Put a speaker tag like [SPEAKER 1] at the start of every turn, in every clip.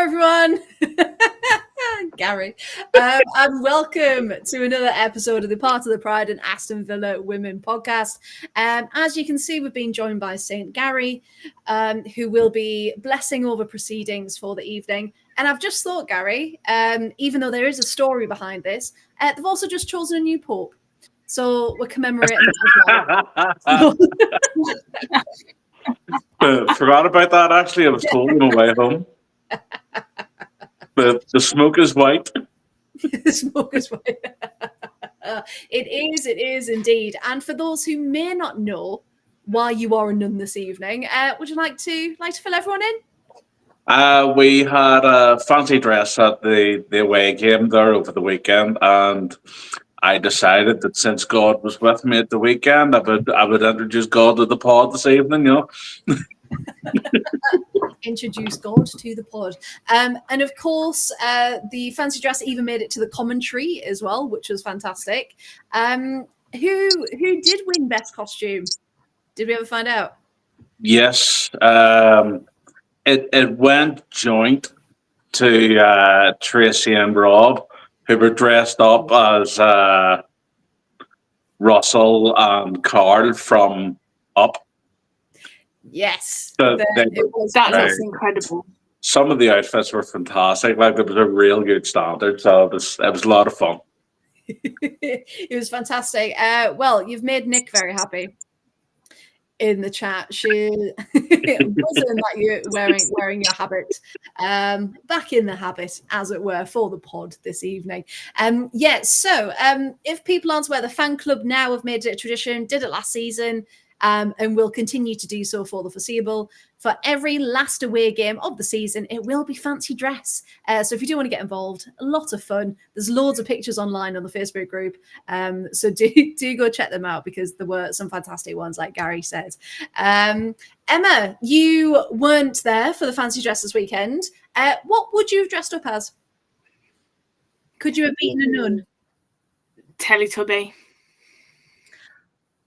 [SPEAKER 1] everyone. Gary. And welcome to another episode of the Part of the Pride and Aston Villa Women podcast. As you can see, we've been joined by St. Gary, who will be blessing over proceedings for the evening. And I've just thought, Gary, even though there is a story behind this, they've also just chosen a new pope. So we're commemorating that as
[SPEAKER 2] well. Forgot about that, actually. I was told on the way home. The smoke is white.
[SPEAKER 1] The smoke is white. It is indeed. And for those who may not know why you are a nun this evening, would you like to fill everyone in?
[SPEAKER 2] We had a fancy dress at the away game there over the weekend, and I decided that since God was with me at the weekend, I would introduce God to the pod this evening, you know.
[SPEAKER 1] Introduce God to the pod. And of course, the fancy dress even made it to the commentary as well, which was fantastic. Who did win best costume? Did we ever find out?
[SPEAKER 2] Yes. It went joint to Tracy and Rob, who were dressed up as Russell and Carl from Up.
[SPEAKER 1] Yes,
[SPEAKER 3] that's incredible.
[SPEAKER 2] Some of the outfits were fantastic. Like, there was a real good standard, so it was a lot of fun.
[SPEAKER 1] It was fantastic. Well, you've made Nick very happy in the chat. She wasn't that you wearing your habit, back in the habit, as it were, for the pod this evening. So if people aren't aware, the fan club now have made it a tradition, did it last season, and will continue to do so for the foreseeable. For every last away game of the season, it will be fancy dress. So if you do want to get involved, a lot of fun. There's loads of pictures online on the Facebook group. So do go check them out, because there were some fantastic ones, like Gary said. Emma, you weren't there for the fancy dress this weekend. What would you have dressed up as? Could you have beaten a nun?
[SPEAKER 3] Teletubby.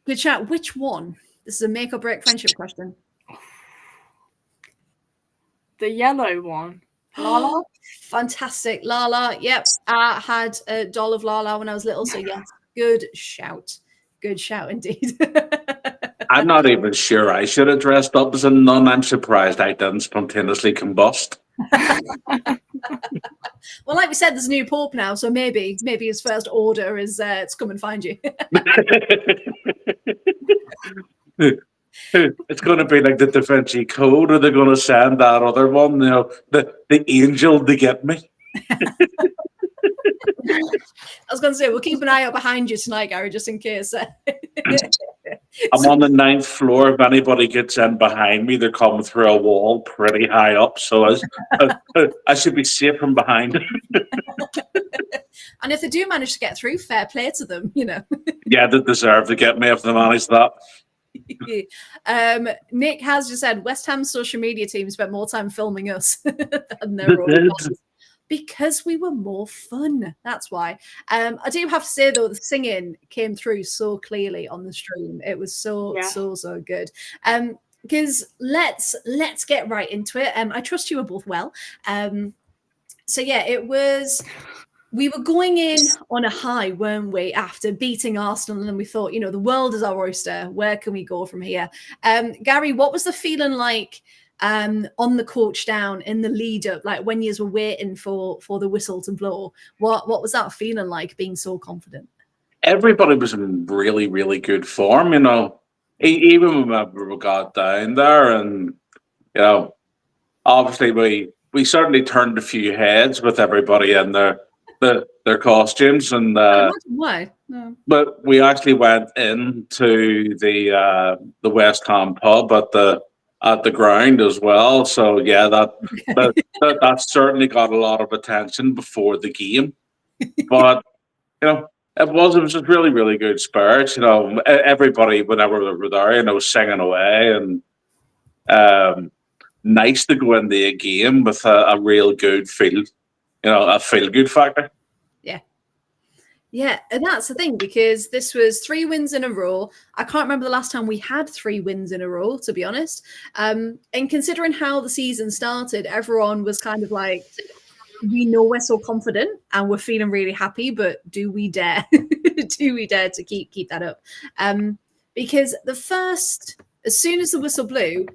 [SPEAKER 1] Good chat. Which one? This is a make or break friendship question.
[SPEAKER 3] The yellow one. Lala?
[SPEAKER 1] Fantastic. Lala. Yep. I had a doll of Lala when I was little, so yes. Good shout. Good shout indeed.
[SPEAKER 2] I'm not even sure I should have dressed up as a nun. I'm surprised I didn't spontaneously combust.
[SPEAKER 1] Well, like we said, there's a new pope now, so maybe his first order is to come and find you.
[SPEAKER 2] It's going to be like the Da Vinci Code, or they're going to send that other one, you know, the angel to get me.
[SPEAKER 1] I was going to say, we'll keep an eye out behind you tonight, Gary, just in case.
[SPEAKER 2] I'm on the 9th floor. If anybody gets in behind me, they're coming through a wall pretty high up, so I should be safe from behind.
[SPEAKER 1] And if they do manage to get through, fair play to them, you know.
[SPEAKER 2] Yeah, they deserve to get me if they manage that.
[SPEAKER 1] Nick has just said West Ham's social media team spent more time filming us than their own fans, because we were more fun. That's why. I do have to say, though, the singing came through so clearly on the stream. It was so good. Because let's get right into it. I trust you were both well. So yeah, it was. We were going in on a high, weren't we, after beating Arsenal, and then we thought, you know, the world is our oyster. Where can we go from here? Gary, what was the feeling like on the coach down in the lead up, like when you were waiting for the whistle to blow? What was that feeling like, being so confident?
[SPEAKER 2] Everybody was in really, really good form, you know. Even when we got down there, and, you know, obviously we certainly turned a few heads with everybody in their costumes, and
[SPEAKER 1] why? No.
[SPEAKER 2] But we actually went into the West Ham pub at the ground as well. So yeah, that certainly got a lot of attention before the game. But you know, it was just really, really good spirits. You know, everybody, whenever they were there, you know, singing away, and nice to go into a game with a real good feel. You know, a feel-good factor.
[SPEAKER 1] Yeah, and that's the thing, because this was 3 wins in a row. I can't remember the last time we had 3 wins in a row, to be honest. And considering how the season started, everyone was kind of like, we know we're so confident and we're feeling really happy, but do we dare? Do we dare to keep that up? Because as soon as the whistle blew,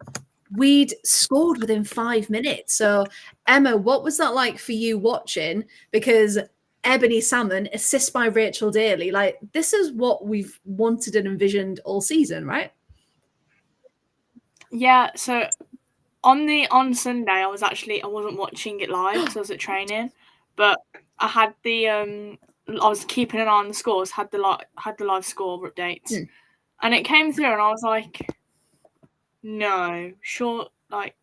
[SPEAKER 1] we'd scored within 5 minutes. So, Emma, what was that like for you watching? Because Ebony Salmon, assist by Rachel Daly, like, this is what we've wanted and envisioned all season, right?
[SPEAKER 3] Yeah, so on Sunday I wasn't watching it live because I was at training, but I had I was keeping an eye on the scores, had the live score updates, and it came through, and I was like, no, sure, like,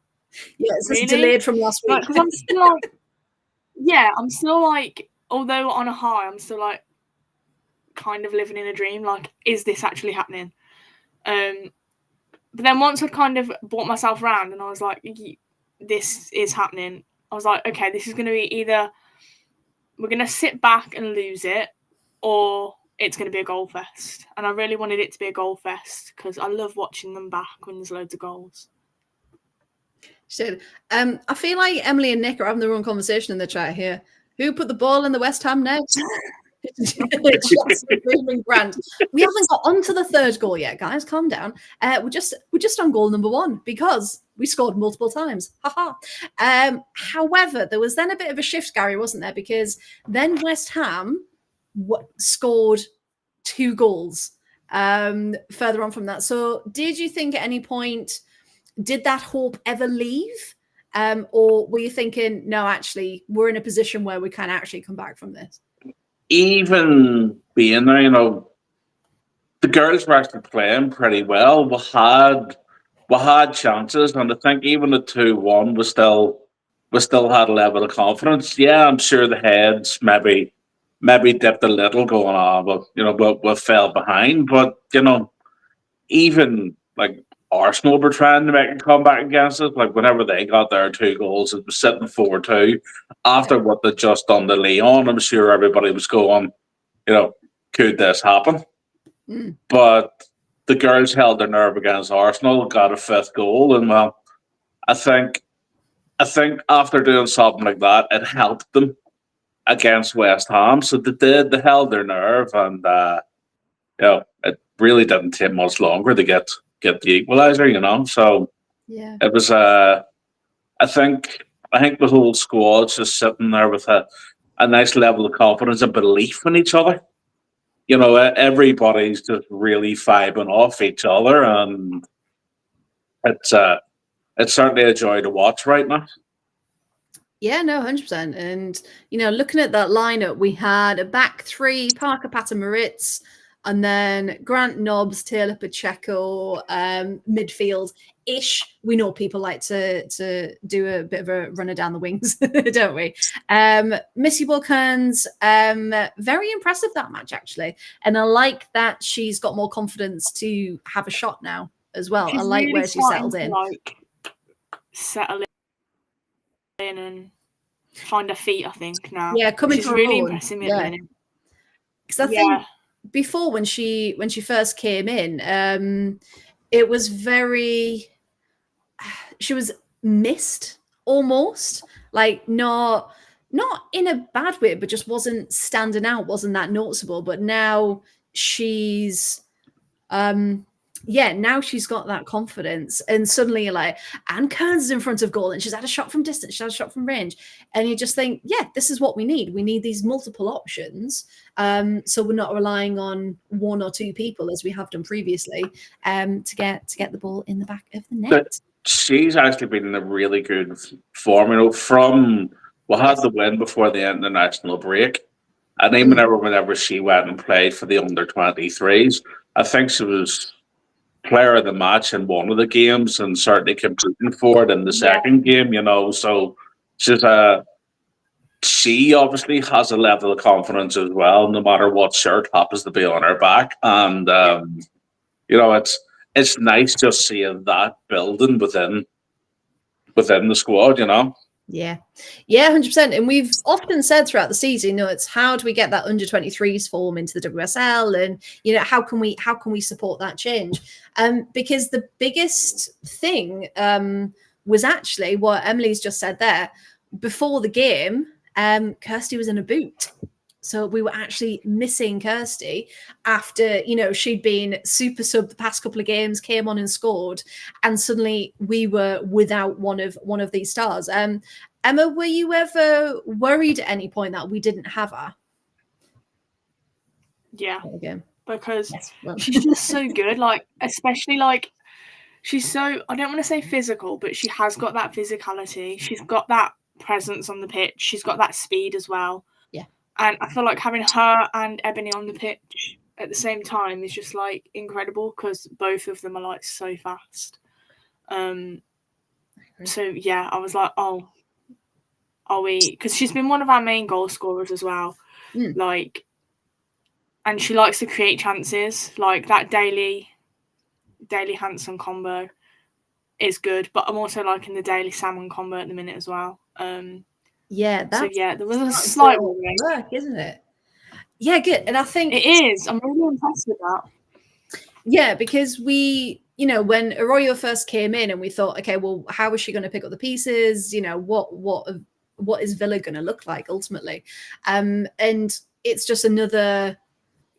[SPEAKER 1] yeah, it's
[SPEAKER 3] really?
[SPEAKER 1] delayed from last week.
[SPEAKER 3] Because I'm still like, yeah, I'm still like, although on a high, I'm still like, kind of living in a dream. Like, is this actually happening? But then once I kind of brought myself around and I was like, this is happening, I was like, okay, this is going to be either we're going to sit back and lose it, or it's going to be a goal fest. And I really wanted it to be a goal fest because I love watching them back when there's loads of goals.
[SPEAKER 1] Shit. I feel like Emily and Nick are having their own conversation in the chat here. Who put the ball in the West Ham net? Grant. We haven't got onto the 3rd goal yet, guys. Calm down. We're just on goal number 1 because we scored multiple times. However, there was then a bit of a shift, Gary, wasn't there? Because then West Ham scored 2 goals further on from that. So, did you think at any point, did that hope ever leave? Or were you thinking, no, actually, we're in a position where we can actually come back from this?
[SPEAKER 2] Even being there, the girls were actually playing pretty well. We had chances, and I think even the 2-1 we still had a level of confidence. Yeah, I'm sure the heads maybe dipped a little going on, but we fell behind. But even like Arsenal were trying to make a comeback against us. Like, whenever they got their 2 goals, it was sitting 4-2. After what they just done to Leon, I'm sure everybody was going, could this happen? But the girls held their nerve against Arsenal, got a 5th goal, and well, I think after doing something like that, it helped them against West Ham. So they held their nerve, and it really didn't take much longer to get the equaliser, So
[SPEAKER 1] yeah,
[SPEAKER 2] it was I think the whole squad's just sitting there with a nice level of confidence and belief in each other. Everybody's just really vibing off each other, and it's certainly a joy to watch right now.
[SPEAKER 1] Yeah, no, 100%. And, looking at that lineup, we had a back 3, Parker Patter-Moritz, and then Grant Nobbs, Taylor Pacheco, midfield-ish. We know people like to do a bit of a runner down the wings, don't we? Missy Wilkins, very impressive that match, actually. And I like that she's got more confidence to have a shot now as well. I like where she settled in.
[SPEAKER 3] Settle in and find her feet, I think, now.
[SPEAKER 1] Yeah, coming
[SPEAKER 3] She's really impressing me at the minute.
[SPEAKER 1] Because I think before, when she first came in, it was she was missed almost, like not in a bad way, but just wasn't standing out, wasn't that noticeable. But now she's now she's got that confidence, and suddenly you're like, Anne Kearns is in front of goal and she's had a shot from distance, she had a shot from range, and you just think, yeah, this is what we need. We need these multiple options, so we're not relying on 1 or 2 people as we have done previously, to get the ball in the back of the net.
[SPEAKER 2] But she's actually been in a really good form, from we had the win before the international break, and even whenever she went and played for the under-23s, I think she was player of the match in one of the games, and certainly competing for it in the second game. So she obviously has a level of confidence as well, no matter what shirt happens to be on her back, and it's nice just seeing that building within the squad.
[SPEAKER 1] Yeah, 100%. And we've often said throughout the season, it's how do we get that under 23s form into the WSL, and how can we support that change? Because the biggest thing was actually what Emily's just said there. Before the game, Kirsty was in a boot. So we were actually missing Kirsty after, she'd been super sub the past couple of games, came on and scored, and suddenly we were without one of these stars. Emma, were you ever worried at any point that we didn't have her?
[SPEAKER 3] Yeah, because she's just so good. Like, especially like, she's so, I don't want to say physical, but she has got that physicality. She's got that presence on the pitch. She's got that speed as well.
[SPEAKER 1] Yeah.
[SPEAKER 3] And I feel like having her and Ebony on the pitch at the same time is just like incredible, because both of them are like so fast. So yeah, I was like, oh, are we? Because she's been one of our main goal scorers as well. Like, and she likes to create chances. Like that Daly Hanson combo is good, but I'm also liking the Daly Salmon combo at the minute as well.
[SPEAKER 1] Yeah, that's
[SPEAKER 3] there was a slight
[SPEAKER 1] work, isn't it? Yeah, good. And I think
[SPEAKER 3] it is. I'm really impressed with that.
[SPEAKER 1] Yeah, because we, when Arroyo first came in and we thought, okay, well, how is she going to pick up the pieces? What is Villa going to look like ultimately? And it's just another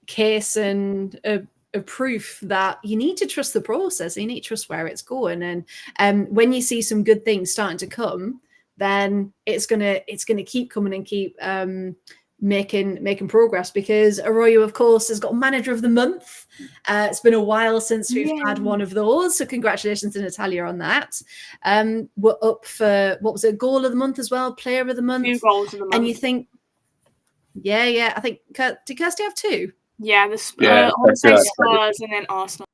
[SPEAKER 1] case and a proof that you need to trust the process. You need to trust where it's going. And when you see some good things starting to come, then it's gonna keep coming and keep making progress, because Arroyo, of course, has got Manager of the Month. It's been a while since we've had one of those, so congratulations to Natalia on that. We're up for, what was it, Goal of the Month as well, Player of the Month.
[SPEAKER 3] 2 goals of the month.
[SPEAKER 1] And you think, I think, did Kirsty have 2?
[SPEAKER 3] Yeah, I would say Spurs and then Arsenal.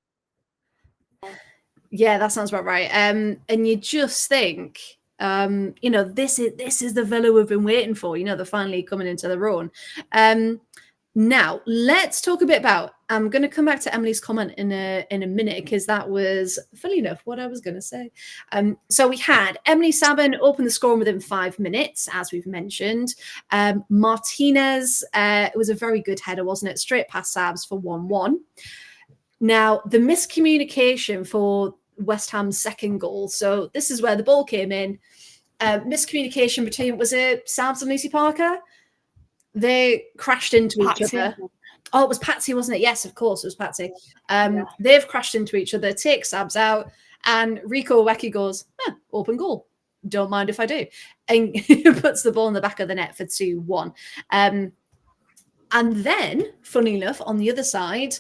[SPEAKER 1] Yeah, that sounds about right. And you just think, this is the Villa we've been waiting for. They're finally coming into their own. Now let's talk a bit about. I'm going to come back to Emily's comment in a minute, because that was, funny enough, what I was going to say. So we had Emily Sabin open the scoring within 5 minutes, as we've mentioned. Martinez, it was a very good header, wasn't it? Straight past Sabs for 1-1. Now the miscommunication for West Ham's second goal. So this is where the ball came in. Miscommunication between, was it Sabs and Lucy Parker? They crashed into each other. Oh, it was Patsy, wasn't it? Yes, of course, it was Patsy. They've crashed into each other, take Sabs out, and Rico Weki goes, open goal. Don't mind if I do. And puts the ball in the back of the net for 2-1. And then, funny enough, on the other side,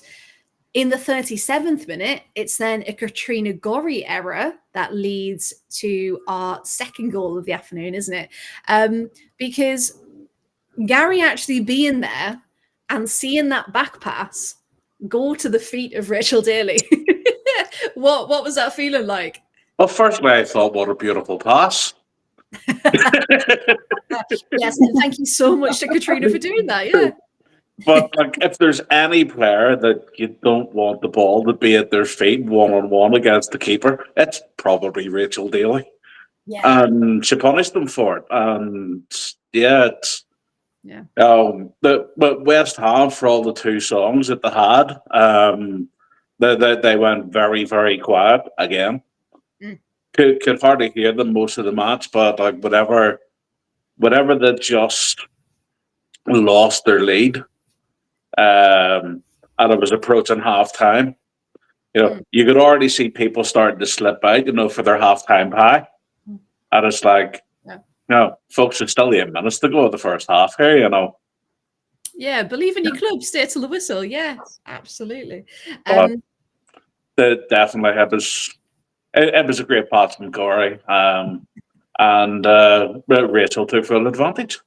[SPEAKER 1] in the 37th minute, it's then a Katrina Gorry error that leads to our second goal of the afternoon, isn't it? Because Gary actually being there and seeing that back pass go to the feet of Rachel Daly. What was that feeling like?
[SPEAKER 2] Well, firstly, I thought, what a beautiful pass.
[SPEAKER 1] Yes, and thank you so much to Katrina for doing that, yeah.
[SPEAKER 2] But if there's any player that you don't want the ball to be at their feet one-on-one against the keeper, it's probably Rachel Daly.
[SPEAKER 1] Yeah.
[SPEAKER 2] And she punished them for it. And but West Ham, for all the 2 songs that they had, they went very, very quiet again. Could hardly hear them most of the match, but like whatever they just lost their lead. And it was approaching half time. You could already see people starting to slip out, for their half-time pie. And it's like, folks, it's still 8 minutes to go of the first half here,
[SPEAKER 1] Yeah, believe in your club, stay till the whistle. Yes, absolutely.
[SPEAKER 2] Definitely, it was a great pass from Gorey. And Rachel took full advantage.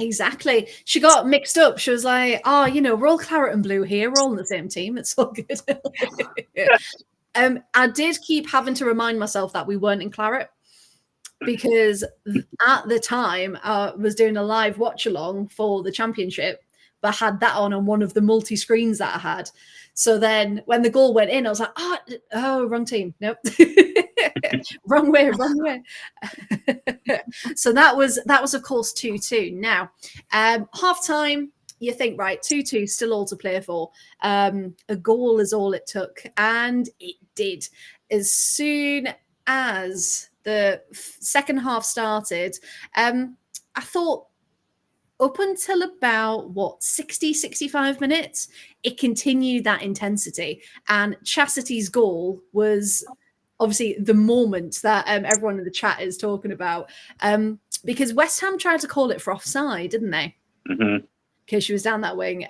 [SPEAKER 1] Exactly. She got mixed up. She was like, we're all claret and blue here. We're all in the same team. It's all good. I did keep having to remind myself that we weren't in claret, because at the time I was doing a live watch along for the championship, but I had that on one of the multi-screens that I had. So then when the goal went in, I was like, oh, wrong team. Nope. Wrong way, wrong way. So that was of course 2-2. Now, half time, you think, right, 2-2, still all to play for. A goal is all it took, and it did. As soon as the second half started, I thought up until about 65 minutes, it continued that intensity, and Chastity's goal was obviously the moment that everyone in the chat is talking about, because West Ham tried to call it for offside, didn't they? Because she was down that wing.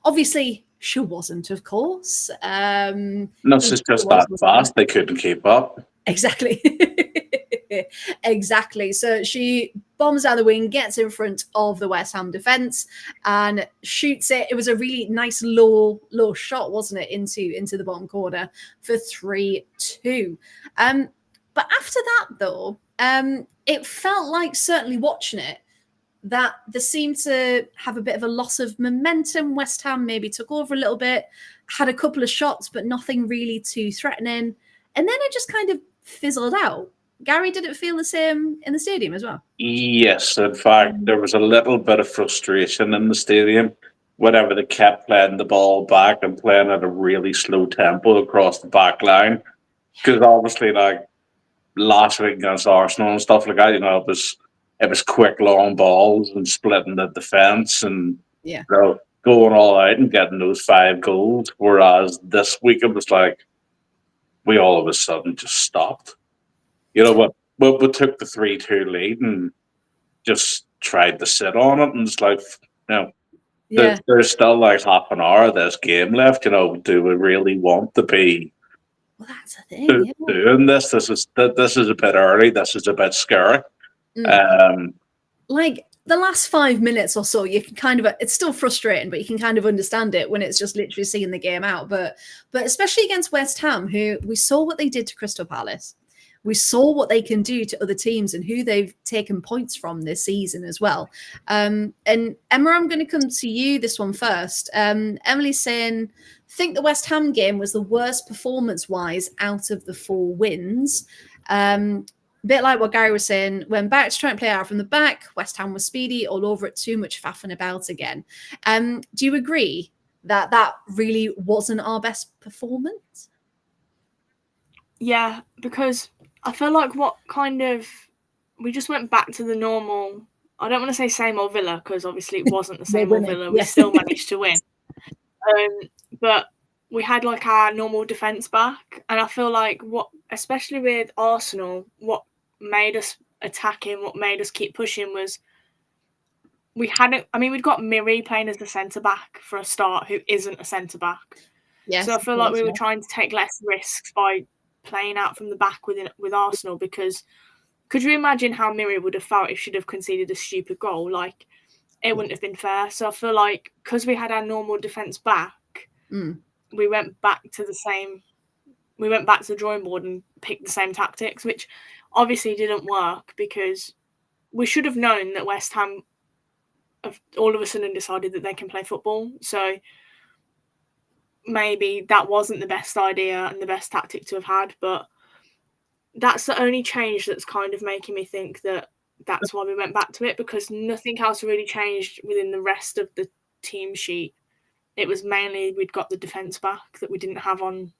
[SPEAKER 1] Obviously, she wasn't, of course.
[SPEAKER 2] No, it's just that fast. They couldn't keep up.
[SPEAKER 1] Exactly. Exactly. So she bombs down the wing, gets in front of the West Ham defence and shoots it. It was a really nice low shot, wasn't it, into the bottom corner for 3-2. But after that, though, it felt like, certainly watching it, that there seemed to have a bit of a loss of momentum. West Ham maybe took over a little bit, had a couple of shots, but nothing really too threatening. And then it just kind of fizzled out. Gary, did it feel the same in the stadium as well?
[SPEAKER 2] Yes, in fact, there was a little bit of frustration in the stadium whenever they kept playing the ball back and playing at a really slow tempo across the back line. Because obviously, like last week against Arsenal and stuff like that, it was quick long balls and splitting the defence and going all out and getting those 5 goals. Whereas this week it was like we all of a sudden just stopped. We took the 3-2 lead and just tried to sit on it, and it's like, there's still like half an hour of this game left. Do we really want to be?
[SPEAKER 1] Well, that's the thing.
[SPEAKER 2] Doing this. This is a bit early. This is a bit scary.
[SPEAKER 1] Like the last 5 minutes or so, you can kind of, it's still frustrating, but you can kind of understand it when it's just literally seeing the game out. But especially against West Ham, who we saw what they did to Crystal Palace. We saw what they can do to other teams and who they've taken points from this season as well. And Emma, I'm going to come to you this one first. Emily's saying, think the West Ham game was the worst performance-wise out of the 4 wins. A bit like what Gary was saying, when back to try and play out from the back, West Ham was speedy, all over it, too much faffing about again. Do you agree that really wasn't our best performance?
[SPEAKER 3] Yeah, because I feel like we just went back to the normal. I don't want to say same old Villa, because obviously it wasn't the same old Villa. We still managed to win. But we had like our normal defence back. And I feel like especially with Arsenal, what made us attacking, what made us keep pushing was we'd got Miri playing as the centre-back for a start, who isn't a centre-back. Yes, so I feel like we were trying to take less risks by playing out from the back with Arsenal, because could you imagine how Miri would have felt if she'd have conceded a stupid goal? Like, it wouldn't have been fair. So I feel like because we had our normal defence back, we went back to the drawing board and picked the same tactics, which obviously didn't work, because we should have known that West Ham have all of a sudden decided that they can play football. So maybe that wasn't the best idea and the best tactic to have had, but that's the only change that's kind of making me think that that's why we went back to it, because nothing else really changed within the rest of the team sheet. It was mainly we'd got the defence back that we didn't have on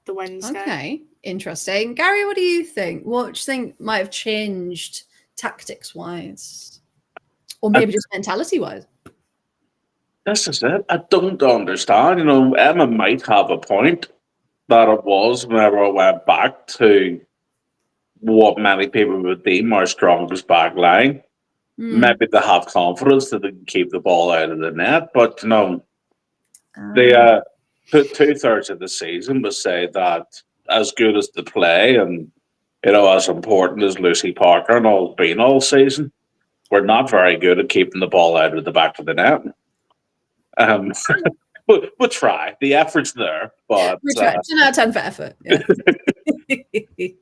[SPEAKER 3] the Wednesday.
[SPEAKER 1] Okay, interesting. Gary, what do you think? What do you think might have changed tactics-wise? Or maybe just mentality-wise?
[SPEAKER 2] This is it. I don't understand. Emma might have a point that it was whenever I went back to what many people would deem our strongest back line. Maybe they have confidence that they can keep the ball out of the net, but they put 2/3 of the season would say that as good as the play and as important as Lucy Parker and all been all season, we're not very good at keeping the ball out of the back of the net. We'll try. The effort's there, but
[SPEAKER 1] we try. 10 out of 10 for effort. Yeah.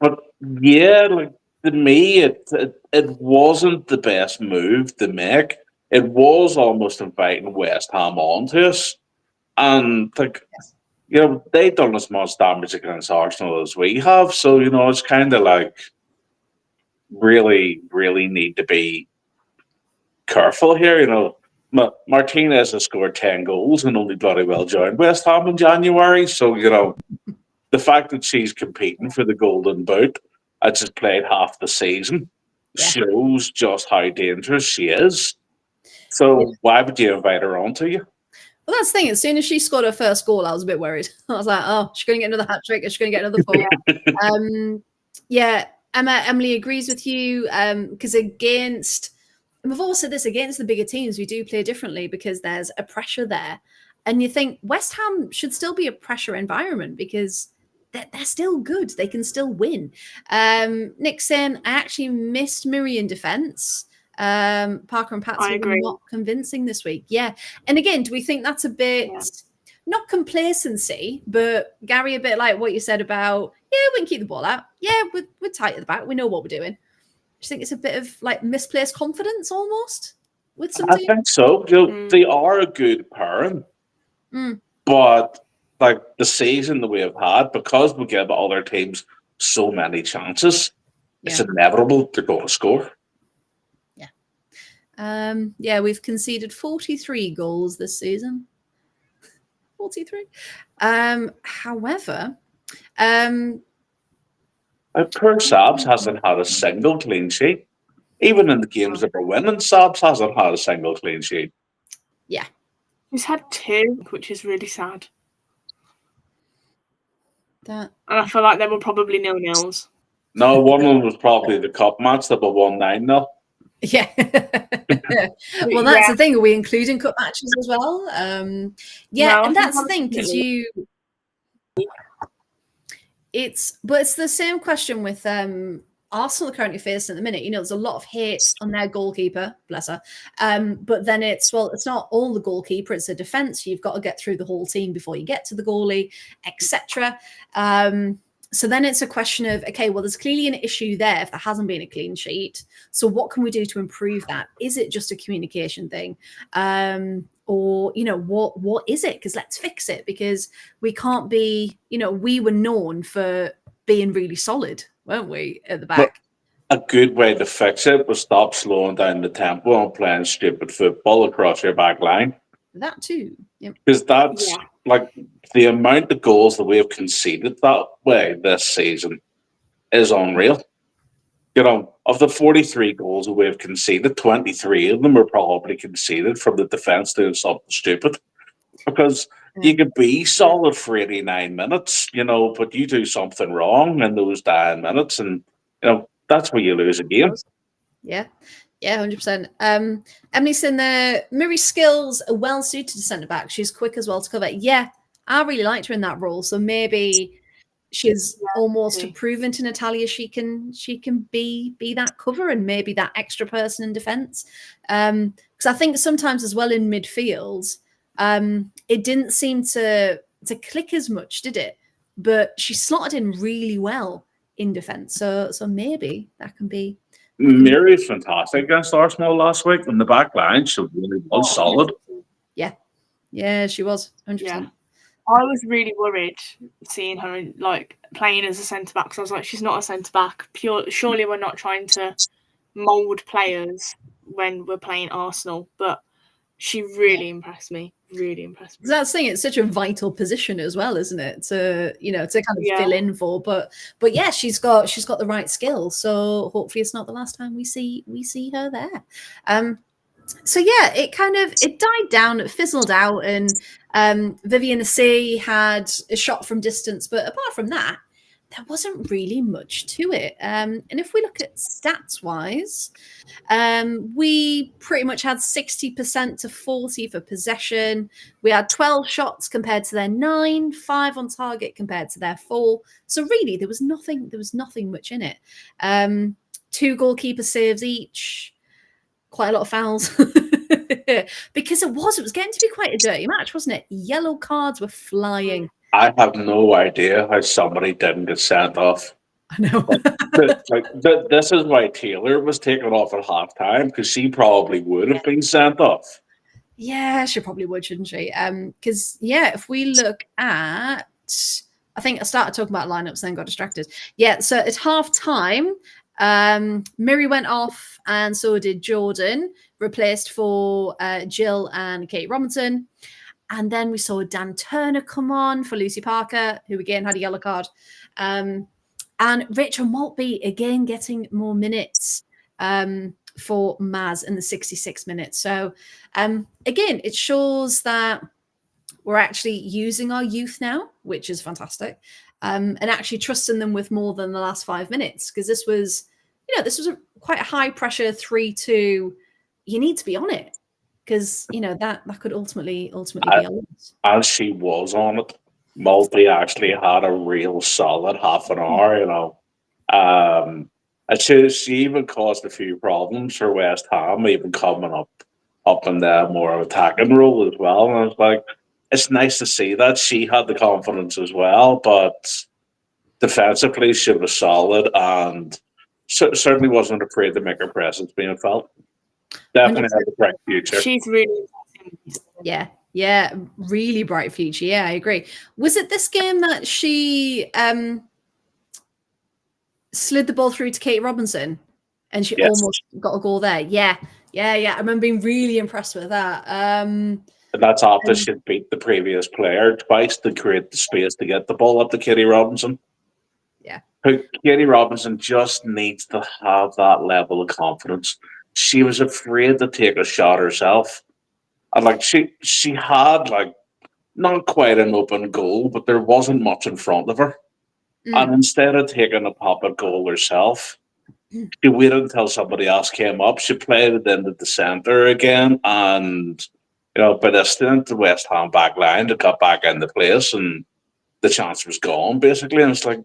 [SPEAKER 2] But yeah, like to me, it wasn't the best move to make. It was almost inviting West Ham onto us, and they've done as much damage against Arsenal as we have. So, it's kind of like really, really need to be careful here. Martinez has scored 10 goals and only bloody well joined West Ham in January. So, the fact that she's competing for the Golden Boot and she's played half the season shows just how dangerous she is. So why would you invite her on to you?
[SPEAKER 1] Well, that's the thing. As soon as she scored her first goal, I was a bit worried. I was like, oh, she's going to get another hat trick. Is she going to get another 4? Emily agrees with you because and we've all said this, against the bigger teams, we do play differently because there's a pressure there. And you think West Ham should still be a pressure environment because they're still good. They can still win. Nick saying, I actually missed Murray in defence. Parker and Patsy were not convincing this week. Yeah. And again, do we think that's a bit, not complacency, but Gary, a bit like what you said about, we can keep the ball out. Yeah, we're tight at the back. We know what we're doing. Do you think it's a bit of like misplaced confidence almost with some teams?
[SPEAKER 2] I think so. They are a good pairing. But like the season that we have had, because we give other teams so many chances, it's inevitable they're going to score.
[SPEAKER 1] We've conceded 43 goals this season. 43. However,
[SPEAKER 2] poor Sabs hasn't had a single clean sheet. Even in the games that we're winning, Sabs hasn't had a single clean sheet.
[SPEAKER 1] Yeah.
[SPEAKER 3] He's had 2, which is really sad.
[SPEAKER 1] And
[SPEAKER 3] I feel like they were probably 0-0s.
[SPEAKER 2] No, one of them was probably the cup match that we won 9-0.
[SPEAKER 1] Yeah. Well, that's the thing. Are we including cup matches as well? And that's the thing because it's the same question with Arsenal are currently facing at the minute. There's a lot of hate on their goalkeeper, bless her. But then it's not all the goalkeeper, it's a defence. You've got to get through the whole team before you get to the goalie, etc. So then it's a question of, okay, well, there's clearly an issue there if there hasn't been a clean sheet. So what can we do to improve that? Is it just a communication thing? Or, what is it? Because let's fix it, because we can't be, we were known for being really solid, weren't we, at the back?
[SPEAKER 2] But a good way to fix it was stop slowing down the tempo and playing stupid football across your back line.
[SPEAKER 1] That too. Yep.
[SPEAKER 2] Because that's like the amount of goals that we have conceded that way this season is unreal. Of the 43 goals that we have conceded, 23 of them are probably conceded from the defence doing something stupid. Because you could be solid for 89 minutes, but you do something wrong in those 9 minutes, and that's where you lose a game.
[SPEAKER 1] Yeah, 100%. Emily saying the Murray's skills are well suited to centre back. She's quick as well to cover. Yeah, I really liked her in that role. So maybe she's almost proven to Natalia she can be that cover and maybe that extra person in defence. Because I think sometimes as well in midfield, it didn't seem to click as much, did it? But she slotted in really well in defence. So maybe that can be.
[SPEAKER 2] Mary's fantastic against Arsenal last week. In the back line, she really was solid.
[SPEAKER 1] Yeah, she was 100%.
[SPEAKER 3] Yeah. I was really worried seeing her playing as a centre back, because I was like, she's not a centre back. Surely we're not trying to mould players when we're playing Arsenal, but she really impressed me. Really impressed me.
[SPEAKER 1] That's the thing, it's such a vital position as well, isn't it? To kind of fill in for. But yeah, she's got the right skills. So hopefully it's not the last time we see her there. So yeah, it died down, it fizzled out, and Vivian C had a shot from distance, but apart from that, there wasn't really much to it. And if we look at stats wise, we pretty much had 60% to 40 for possession. We had 12 shots compared to their 9, 5 on target compared to their 4. So really, there was nothing much in it. 2 goalkeeper saves each, quite a lot of fouls. Because it was getting to be quite a dirty match, wasn't it? Yellow cards were flying.
[SPEAKER 2] I have no idea how somebody didn't get sent off.
[SPEAKER 1] I know.
[SPEAKER 2] This is why Taylor was taken off at halftime, because she probably would have been sent off.
[SPEAKER 1] Yeah, she probably would, shouldn't she? Because if we look at, I think I started talking about lineups, then got distracted. Yeah, so at half time, Miri went off, and so did Jordan, replaced for Jill and Kate Robinson. And then we saw Dan Turner come on for Lucy Parker, who again had a yellow card. And Rachel Maltby again getting more minutes for Maz in the 66 minutes. So again, it shows that we're actually using our youth now, which is fantastic, and actually trusting them with more than the last 5 minutes, because this was quite a high pressure 3-2. You need to be on it, because that could ultimately be a loss.
[SPEAKER 2] As she was on it, Maltby actually had a real solid half an hour. And she even caused a few problems for West Ham, even coming up in the more attacking role as well. And I was like, it's nice to see that she had the confidence as well, but defensively she was solid and certainly wasn't afraid to make her presence being felt. Definitely has a bright future.
[SPEAKER 3] She's really
[SPEAKER 1] yeah, really bright future. Yeah, I agree. Was it this game that she slid the ball through to Kate Robinson and she almost got a goal there? Yeah. I remember being really impressed with that.
[SPEAKER 2] And that's after she beat the previous player twice to create the space to get the ball up to Katie Robinson.
[SPEAKER 1] Yeah.
[SPEAKER 2] Katie Robinson just needs to have that level of confidence. She was afraid to take a shot herself. And she had not quite an open goal, but there wasn't much in front of her. And instead of taking a pop at goal herself, she waited until somebody else came up. She played it into the centre again, and by this stint, the West Ham back line to got back into place, and the chance was gone basically. And it's like,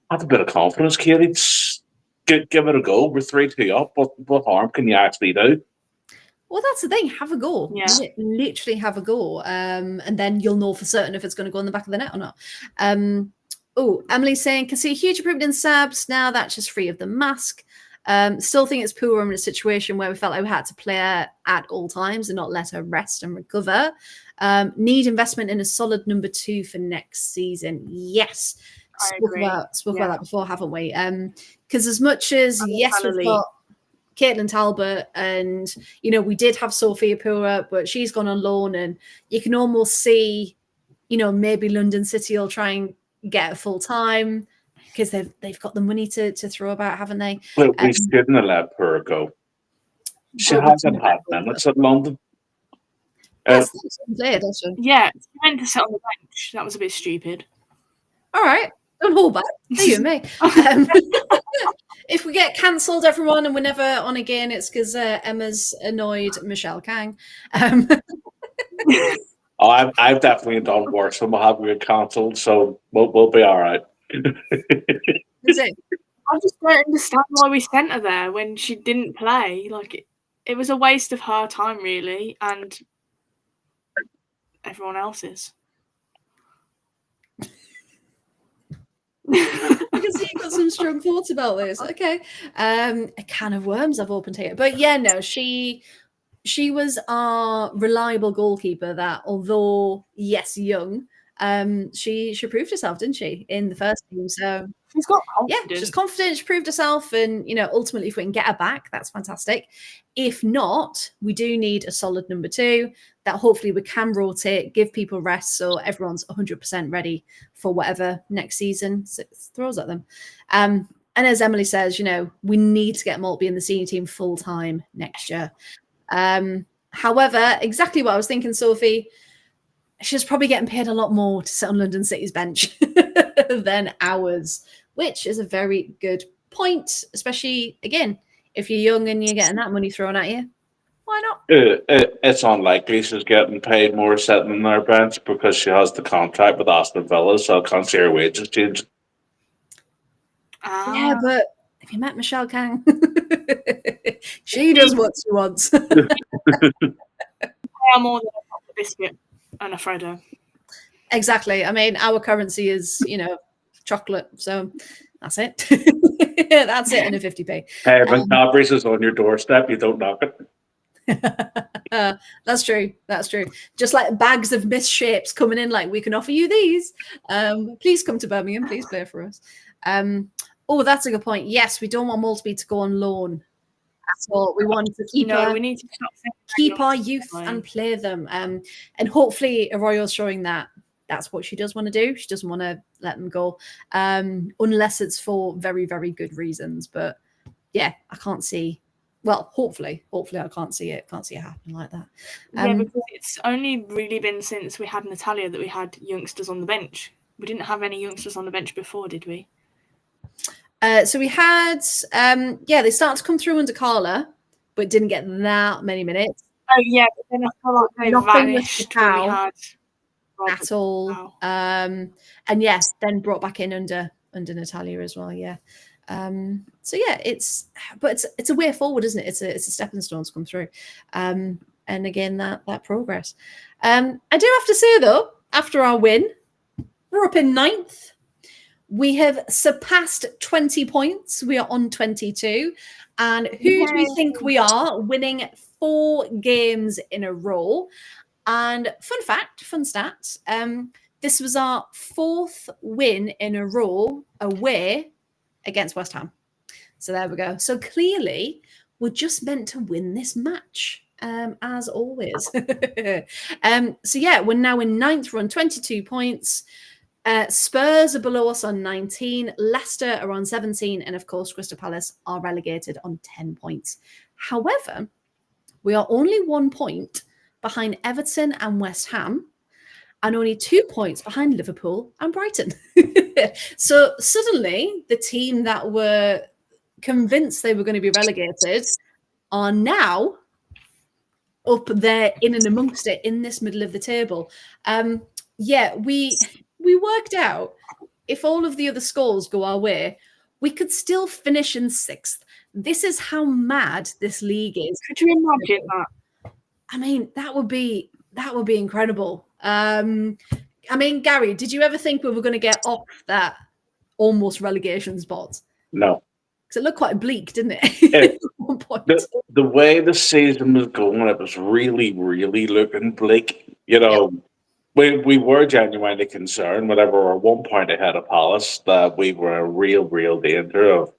[SPEAKER 2] have a bit of confidence, Katie. Just give it a go. We're 3-2 up. What harm can you actually do?
[SPEAKER 1] Well, that's the thing. Have a goal.
[SPEAKER 3] Yeah.
[SPEAKER 1] Literally have a goal. And then you'll know for certain if it's going to go in the back of the net or not. Emily's saying, can see a huge improvement in Sabs now that she's free of the mask. Still think it's poor. We're in a situation where we felt like we had to play her at all times and not let her rest and recover. Need investment in a solid number 2 for next season. Yes. Spoke about that before, haven't we? Because as much as, we've got Caitlin Talbot, and we did have Sophia Pura, but she's gone on loan, and you can almost see, maybe London City will try and get her full time because they've got the money to throw about, haven't they?
[SPEAKER 2] Well, we shouldn't have let Pura go. She hasn't had minutes at London.
[SPEAKER 3] Yeah, she meant to sit on the bench. That was a bit stupid.
[SPEAKER 1] All right. Don't hold back. You and me. If we get cancelled, everyone, and we're never on again, it's because Emma's annoyed Michelle Kang.
[SPEAKER 2] I've definitely done worse than we'll have been cancelled, so we'll be all right.
[SPEAKER 1] Is it?
[SPEAKER 3] I just don't understand why we sent her there when she didn't play. It was a waste of her time, really, and everyone else's.
[SPEAKER 1] I can see you've got some strong thoughts about this. Okay. A can of worms I've opened here. But yeah, no, she was our reliable goalkeeper that, although, yes, young, she proved herself, didn't she, in the first team? So
[SPEAKER 3] she's got confidence.
[SPEAKER 1] Yeah, she's confident. She proved herself, and ultimately, if we can get her back, that's fantastic. If not, we do need a solid number 2 that hopefully we can rotate, give people rest, so everyone's 100% ready for whatever next season throws at them. And as Emily says, we need to get Maltby in the senior team full time next year. However, exactly what I was thinking, Sophie, she's probably getting paid a lot more to sit on London City's bench than ours, which is a very good point, especially, again, if you're young and you're getting that money thrown at you. Why not?
[SPEAKER 2] It's unlikely she's getting paid more sitting on their bench because she has the contract with Aston Villa, so I can't see her wages change.
[SPEAKER 1] Yeah, but if you met Michelle Kang, she does what she wants.
[SPEAKER 3] Pay more than a biscuit and a Frodo.
[SPEAKER 1] Exactly. I mean, our currency is, chocolate, so that's it. That's it in a 50p.
[SPEAKER 2] Hey, when Cadbury's is on your doorstep, you don't knock it.
[SPEAKER 1] That's true. That's true. Just like bags of misshapes coming in, like we can offer you these. Please come to Birmingham. Please play for us. Oh, that's a good point. Yes, we don't want Maltby to go on loan at all. We want to keep
[SPEAKER 3] No, we need to stop
[SPEAKER 1] keep our youth and play them. And hopefully Arroyo's showing that that's what she does want to do. She doesn't want to let them go, unless it's for very, very good reasons. But yeah, I can't see. Well, hopefully, I can't see it happening like that.
[SPEAKER 3] Yeah, because it's only really been since we had Natalia that we had youngsters on the bench. We didn't have any youngsters on the bench before, did we?
[SPEAKER 1] So we had, they started to come through under Carla, but didn't get that many minutes.
[SPEAKER 3] Oh yeah, but then I feel like they vanished when we had
[SPEAKER 1] at all.
[SPEAKER 3] Wow.
[SPEAKER 1] And yes, then brought back in under Natalia as well. Yeah. So yeah, it's a way forward, isn't it? It's a stepping stone to come through. And again, that progress. I do have to say though, after our win, we're up in 9th. We have surpassed 20 points. We are on 22. And who do we think we are, winning 4 games in a row? And fun stat, this was our 4th win in a row away against West Ham. So there we go. So clearly, we're just meant to win this match, as always. So yeah, we're now in 9th. We're on 22 points. Spurs are below us on 19. Leicester are on 17. And of course, Crystal Palace are relegated on 10 points. However, we are only 1 point behind Everton and West Ham, and only 2 points behind Liverpool and Brighton. So suddenly, the team that were convinced they were going to be relegated are now up there in and amongst it in this middle of the table. We worked out if all of the other scores go our way, we could still finish in 6th. This is how mad this league is.
[SPEAKER 3] Could you imagine that?
[SPEAKER 1] I mean, that would be incredible. I mean, Gary, did you ever think we were going to get off that almost relegation spot?
[SPEAKER 2] No.
[SPEAKER 1] Because it looked quite bleak, didn't it? At one point.
[SPEAKER 2] The way the season was going, it was really, really looking bleak. You know, we were genuinely concerned whenever we were 1 point ahead of Palace that we were in real danger of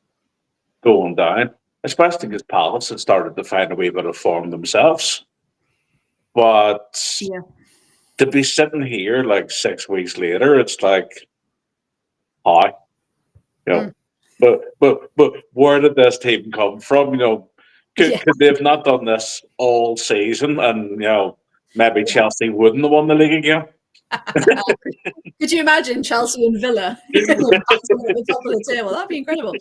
[SPEAKER 2] going down, especially because Palace had started to find a wee bit of form themselves. But to be sitting here like 6 weeks later, it's like, hi, you know. But where did this team come from? You know, could they have not done this all season, and you know, maybe Chelsea wouldn't have won the league again?
[SPEAKER 1] Could you imagine Chelsea and Villa at the top of the table? That'd be incredible.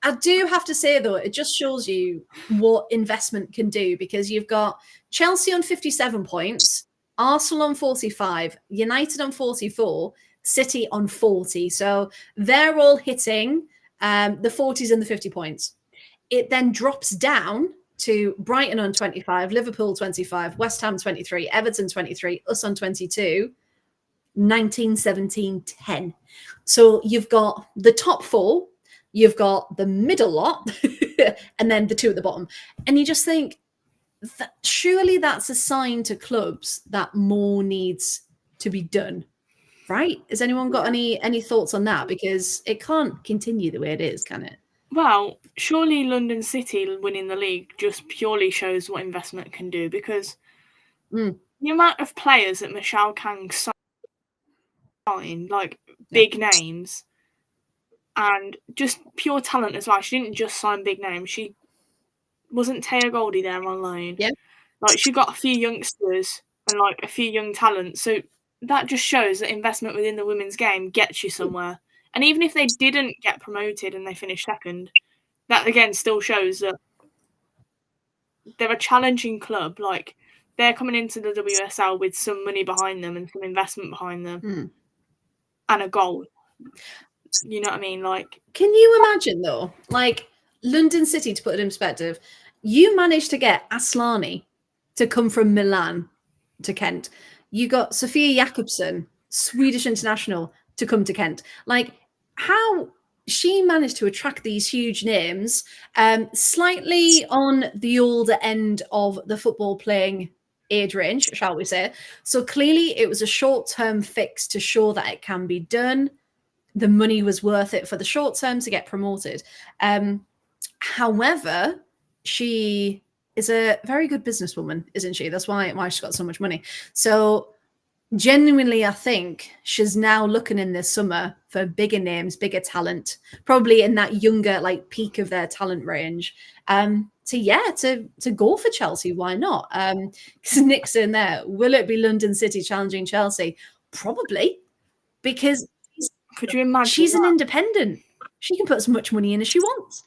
[SPEAKER 1] I do have to say, though, it just shows you what investment can do, because you've got Chelsea on 57 points, Arsenal on 45, United on 44, City on 40. So they're all hitting the 40s and the 50 points. It then drops down to Brighton on 25, Liverpool 25, West Ham 23, Everton 23, us on 22, 19, 17, 10. So you've got the top 4, you've got the middle lot, and then the 2 at the bottom. And you just think, that surely that's a sign to clubs that more needs to be done, right? Has anyone got any thoughts on that? Because it can't continue the way it is, can it?
[SPEAKER 3] Well, surely London City winning the league just purely shows what investment can do, because the amount of players that Michelle Kang signed, like big names, and just pure talent as well. She didn't just sign big names. She wasn't Taya Goldie there on loan.
[SPEAKER 1] Yeah.
[SPEAKER 3] Like, she got a few youngsters and like a few young talents. So that just shows that investment within the women's game gets you somewhere. And even if they didn't get promoted and they finished 2nd, that again still shows that they're a challenging club. Like, they're coming into the WSL with some money behind them and some investment behind them and a goal. You know what I mean? Like,
[SPEAKER 1] can you imagine though? Like, London City, to put it in perspective, you managed to get Aslani to come from Milan to Kent. You got Sophia Jakobsen, Swedish international, to come to Kent. Like, how she managed to attract these huge names, slightly on the older end of the football playing age range, shall we say. So clearly it was a short-term fix to show that it can be done. The money was worth it for the short term to get promoted. However, she is a very good businesswoman, isn't she? That's why she's got so much money. So genuinely, I think she's now looking in this summer for bigger names, bigger talent, probably in that younger, like, peak of their talent range. To go for Chelsea, why not? Because Nick's in there. Will it be London City challenging Chelsea? Probably, because
[SPEAKER 3] Could you imagine?
[SPEAKER 1] she's an independent. She can put as much money in as she wants.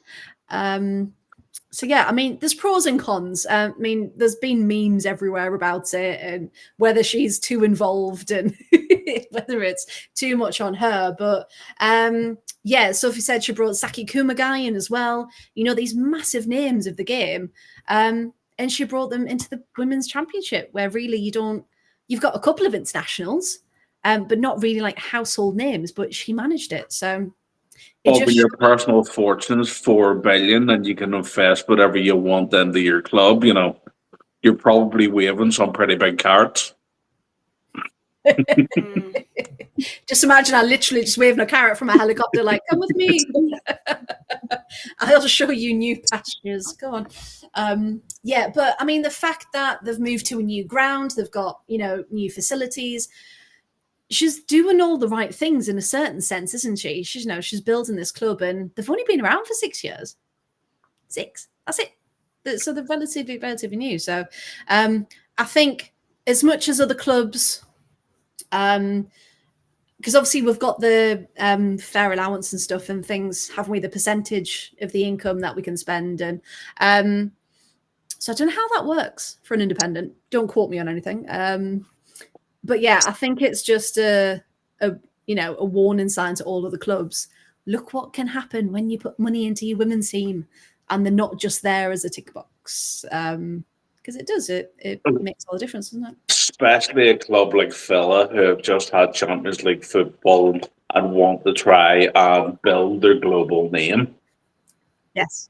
[SPEAKER 1] So yeah, I mean, there's pros and cons. I mean, there's been memes everywhere about it, and whether she's too involved and whether it's too much on her. But yeah, Sophie said she brought Saki Kumagai in as well. You know, these massive names of the game, and she brought them into the Women's Championship, where really you've got a couple of internationals, but not really like household names. But she managed it, so.
[SPEAKER 2] Over your personal fortunes, 4 billion, and you can invest whatever you want into your club. You know, you're probably waving some pretty big carrots.
[SPEAKER 1] Just imagine I literally just waving a carrot from a helicopter, like, come with me. I'll show you new pastures. Go on. Yeah, but I mean, the fact that they've moved to a new ground, they've got, new facilities. She's doing all the right things in a certain sense, isn't she? She's building this club, and they've only been around for 6 years. 6. That's it. So they're relatively new. So I think as much as other clubs, because obviously we've got the fair allowance and stuff and things, haven't we? The percentage of the income that we can spend, and so I don't know how that works for an independent. Don't quote me on anything. But yeah, I think it's just a warning sign to all of the clubs. Look what can happen when you put money into your women's team, and they're not just there as a tick box. Because it does. It makes all the difference, doesn't it?
[SPEAKER 2] Especially a club like Villa, who have just had Champions League football and want to try and build their global name.
[SPEAKER 1] Yes.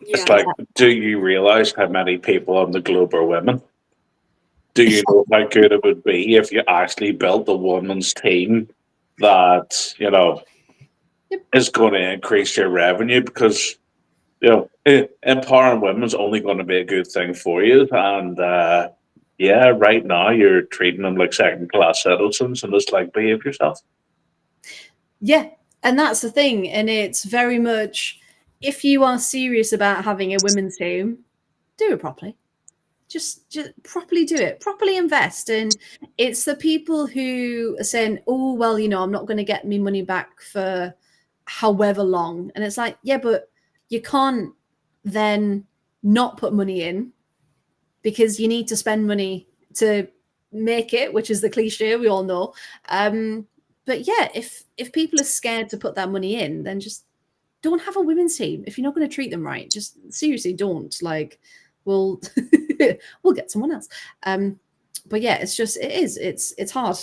[SPEAKER 3] Yeah.
[SPEAKER 2] It's like, do you realise how many people on the globe are women? Do you know how good it would be if you actually built a women's team that, is going to increase your revenue? Because, empowering women's only going to be a good thing for you. And, right now you're treating them like second-class citizens, and it's like, behave yourself.
[SPEAKER 1] Yeah, and that's the thing. And it's very much, if you are serious about having a women's team, do it properly. Just properly do it, properly invest. And it's the people who are saying, oh, well, I'm not going to get me money back for however long. And it's like, yeah, but you can't then not put money in, because you need to spend money to make it, which is the cliche we all know. But yeah, if people are scared to put that money in, then just don't have a women's team. If you're not going to treat them right, just seriously don't. Like, we'll get someone else. But yeah, it's hard.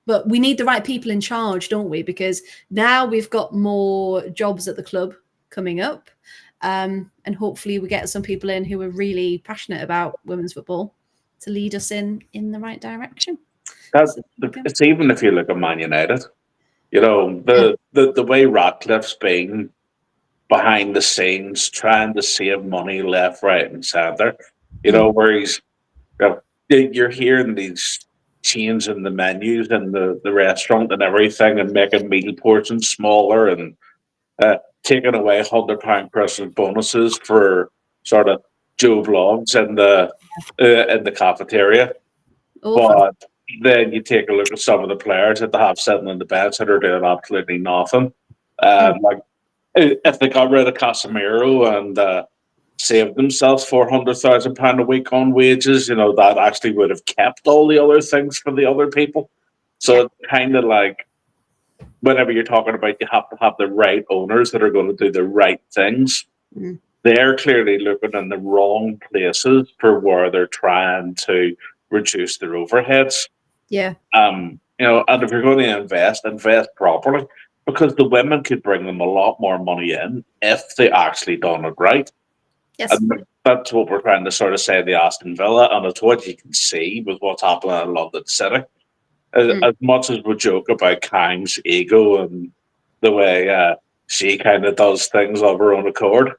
[SPEAKER 1] But we need the right people in charge, don't we? Because now we've got more jobs at the club coming up. And hopefully we get some people in who are really passionate about women's football to lead us in the right direction.
[SPEAKER 2] It's even if you look at Man United, the way Ratcliffe's been behind the scenes trying to save money left, right, and centre, where he's, you're hearing these changes in the menus and the restaurant and everything, and making meal portions smaller, and taking away £100 Christmas bonuses for sort of Joe Vlogs in the cafeteria. But then you take a look at some of the players that they have sitting on the bench that are doing absolutely nothing. Like, if they got rid of Casemiro and saved themselves £400,000 a week on wages, that actually would have kept all the other things for the other people. So it's kind of like, whenever you're talking about you have to have the right owners that are going to do the right things, they're clearly looking in the wrong places for where they're trying to reduce their overheads.
[SPEAKER 1] Yeah.
[SPEAKER 2] And if you're going to invest properly. because the women could bring them a lot more money in if they actually done it right.
[SPEAKER 1] Yes.
[SPEAKER 2] And that's what we're trying to sort of say to Aston Villa, and it's what you can see with what's happening in London City. As much as we joke about Kang's ego and the way she kind of does things of her own accord,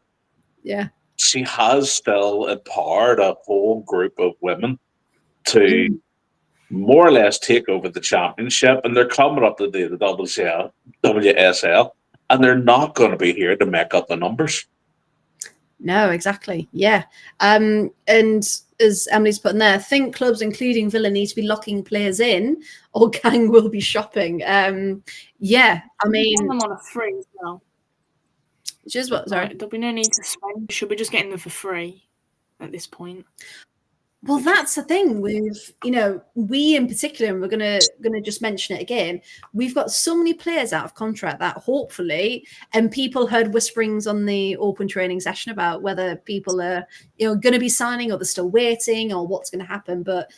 [SPEAKER 1] Yeah.
[SPEAKER 2] she has still empowered a whole group of women to more or less take over the championship, and they're coming up to do the WSL, and they're not going to be here to make up the numbers.
[SPEAKER 1] No, exactly. Yeah. And as Emily's putting there, I think clubs, including Villa, need to be locking players in, or Gang will be shopping. Yeah, I mean,
[SPEAKER 3] them on a free as well.
[SPEAKER 1] Just what? Sorry,
[SPEAKER 3] there'll be no need to spend. Should we just getting them for free at this point?
[SPEAKER 1] Well, that's the thing with, we in particular, and we're gonna just mention it again. We've got so many players out of contract that hopefully, and people heard whisperings on the open training session about whether people are, going to be signing or they're still waiting or what's going to happen. But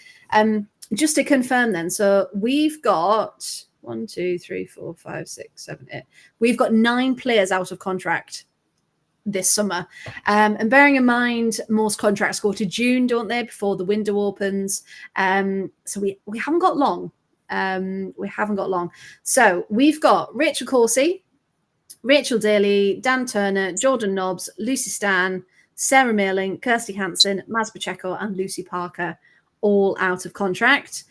[SPEAKER 1] just to confirm, then, so we've got 1, 2, 3, 4, 5, 6, 7, 8. We've got 9 players out of contract this summer. And bearing in mind, most contracts go to June, don't they, before the window opens. So we haven't got long. So we've got Rachel Corsie, Rachel Daly, Dan Turner, Jordan Nobbs, Lucy Stan, Sarah Meerling, Kirsty Hansen, Maz Pacheco, and Lucy Parker, all out of contract.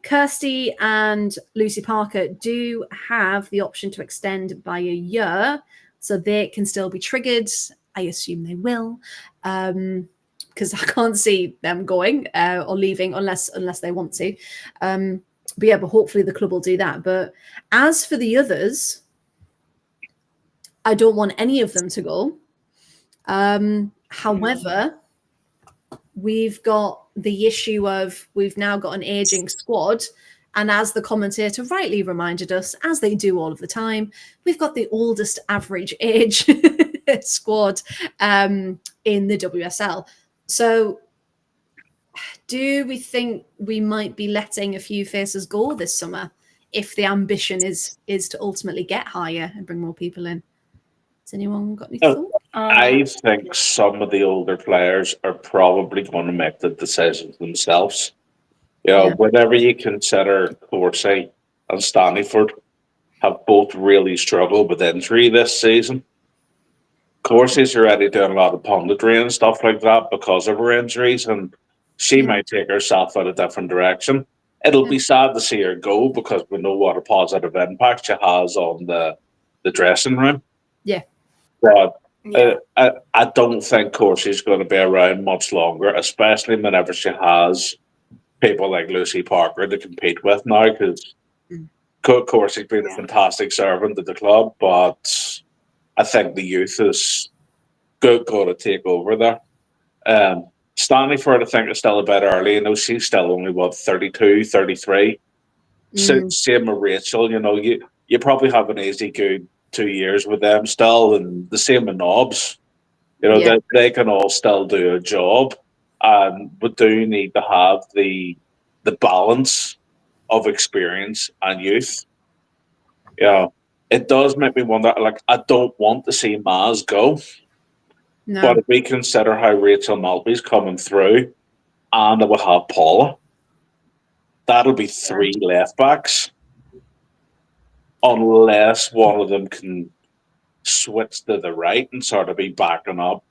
[SPEAKER 1] Kirsty and Lucy Parker do have the option to extend by a year, so they can still be triggered. I assume they will, because I can't see them going or leaving unless they want to. But hopefully the club will do that. But as for the others, I don't want any of them to go. However, we've got the issue of we've now got an aging squad. And as the commentator rightly reminded us, as they do all of the time, we've got the oldest average age squad in the WSL. So do we think we might be letting a few faces go this summer if the ambition is to ultimately get higher and bring more people in? Has anyone got any thoughts?
[SPEAKER 2] I think some of the older players are probably going to make the decisions themselves. Whenever you consider Corsie and Stanleyford have both really struggled with injury this season. Corsie's already doing a lot of punditry and stuff like that because of her injuries, and she might take herself in a different direction. It'll be sad to see her go because we know what a positive impact she has on the dressing room.
[SPEAKER 1] Yeah.
[SPEAKER 2] But I don't think Corsie's going to be around much longer, especially whenever she has people like Lucy Parker to compete with now, because Corsie's been a fantastic servant to the club, but I think the youth is going to take over there. Stanleyford, I think, is still a bit early. She's still only, 32, 33. Same with Rachel. You probably have an easy good 2 years with them still, and the same with Nobbs. They can all still do a job, and we do need to have the balance of experience and youth. It does make me wonder, I don't want to see Maz go. No. But if we consider how Rachel Maltby's coming through, and we'll have Paula, that'll be 3 left backs. Unless one of them can switch to the right and sort of be backing up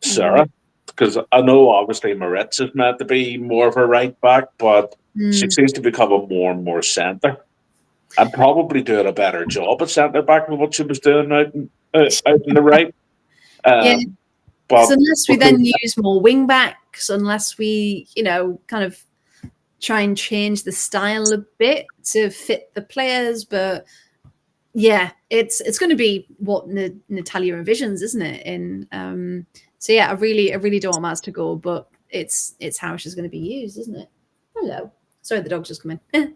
[SPEAKER 2] Sarah. Because I know obviously Moritz is meant to be more of a right back, but she seems to become a more and more centre. And probably doing a better job at centre back than what she was doing out in the right.
[SPEAKER 1] But unless we then use more wing backs, unless we, kind of try and change the style a bit to fit the players, but it's going to be what Natalia envisions, isn't it? I really don't want Maz to go, but it's how she's going to be used, isn't it? Hello, sorry, the dog's just come in.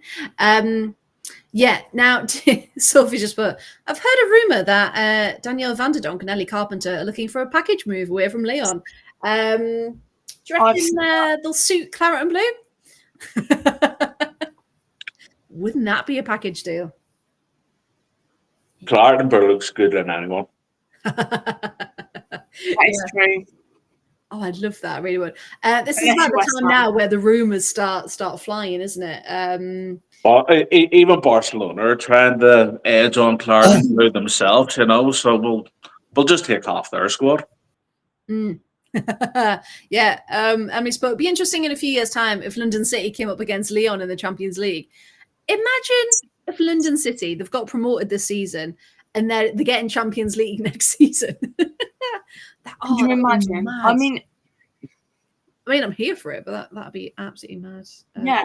[SPEAKER 1] Now Sophie just put, I've heard a rumour that Danielle Vanderdonk and Ellie Carpenter are looking for a package move away from Leon. Do you reckon they'll suit Claret and Blue? Wouldn't that be a package deal?
[SPEAKER 2] Clartenburg looks good than anyone.
[SPEAKER 3] That is true.
[SPEAKER 1] Oh, I'd love that. I really would. This is about the time now where the rumours start flying, isn't it?
[SPEAKER 2] Well, even Barcelona are trying to edge on Clartenburg themselves, so we'll just take half their squad.
[SPEAKER 1] Yeah. Emily spoke. It'd be interesting in a few years' time if London City came up against Lyon in the Champions League. Imagine if London City, they've got promoted this season and they're getting Champions League next season.
[SPEAKER 3] Could you imagine? I mean,
[SPEAKER 1] I'm here for it, but that'd be absolutely mad.
[SPEAKER 3] Yeah.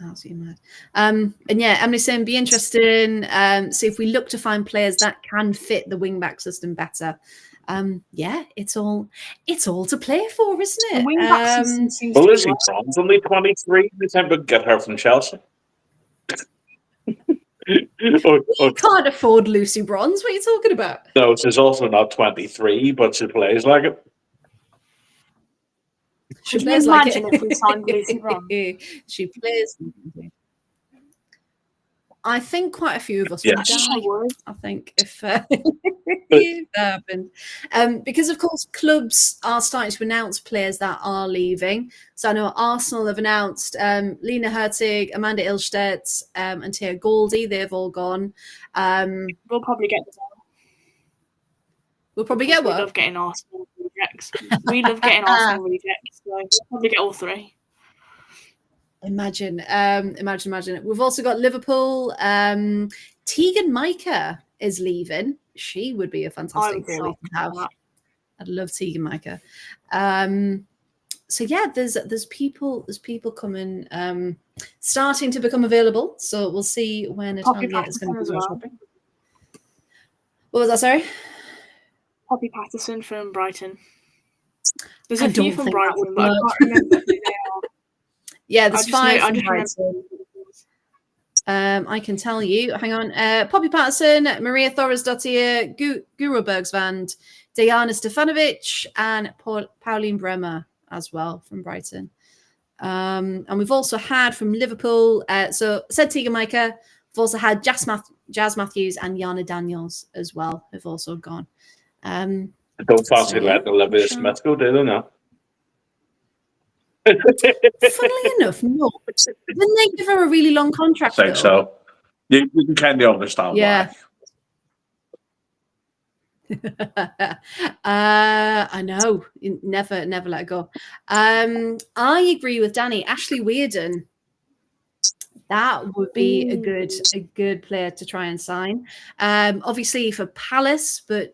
[SPEAKER 1] Absolutely mad. And yeah, Emily's saying be interesting. See if we look to find players that can fit the wing back system better. Yeah, it's all to play for, isn't it?
[SPEAKER 3] The wing back system seems
[SPEAKER 2] well, Lizzie Bond's only 23. We think we get her from Chelsea.
[SPEAKER 1] You can't afford Lucy Bronze. What are you talking about?
[SPEAKER 2] No, she's also not 23, but she plays like it.
[SPEAKER 1] She plays like it.
[SPEAKER 3] If we signed Lucy Bronze?
[SPEAKER 1] She plays. I think quite a few of us would. I think if that happened, because of course clubs are starting to announce players that are leaving. So I know Arsenal have announced Lena Hertig, Amanda Ilstedt, and Tia Goldie. They've all gone.
[SPEAKER 3] We'll probably get them.
[SPEAKER 1] We'll probably get one.
[SPEAKER 3] We love getting Arsenal rejects. We love getting Arsenal rejects. So we'll probably get all three.
[SPEAKER 1] Imagine. We've also got Liverpool. Tegan Micah is leaving. She would be a fantastic goalie to have. I'd love Tegan Micah. So yeah, there's people coming, starting to become available. So we'll see when Natalia is going to be shopping. What was that? Sorry.
[SPEAKER 3] Poppy Patterson from Brighton. There's a few from Brighton, but I can't remember who they are.
[SPEAKER 1] Yeah, there's 5 from Brighton. I can tell you. Hang on. Poppy Patterson, Maria Thorisdottir, Guro Bergsvand, Diana Stefanovic, and Pauline Bremer as well from Brighton. And we've also had from Liverpool, so said Tegan Micah. We've also had Jazz Matthews and Yana Daniels as well, who've also gone.
[SPEAKER 2] Don't fancy letting Olivia Smith go, do they now?
[SPEAKER 1] Funnily enough, no. Didn't they give her a really long contract?
[SPEAKER 2] I think so. You can kind of understand
[SPEAKER 1] why. I know. You never let it go. I agree with Danny. Ashley Weirden. That would be a good player to try and sign. Obviously for Palace, but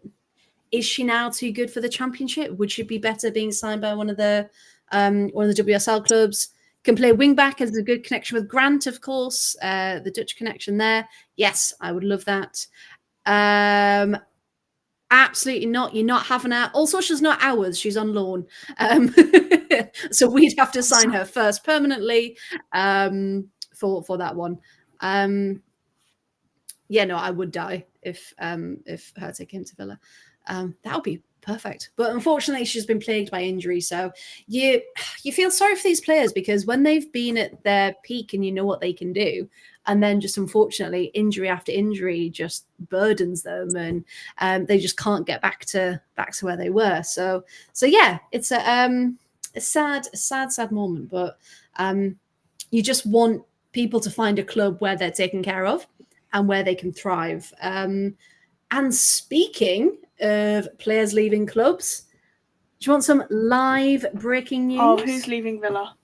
[SPEAKER 1] is she now too good for the Championship? Would she be better being signed by one of the WSL clubs? Can play wing back, has a good connection with Grant, of course. The Dutch connection there. Yes, I would love that. Absolutely not. You're not having her. Also, she's not ours. She's on loan. So we'd have to sign her first permanently for that one. Yeah, no, I would die if Hertig came to Villa. That would be perfect. But unfortunately, she's been plagued by injury. So you feel sorry for these players because when they've been at their peak and you know what they can do, and then just unfortunately injury after injury just burdens them, and they just can't get back to where they were. So yeah, it's a sad moment. But you just want people to find a club where they're taken care of and where they can thrive. And speaking of players leaving clubs, do you want some live breaking news?
[SPEAKER 3] Oh, who's leaving Villa?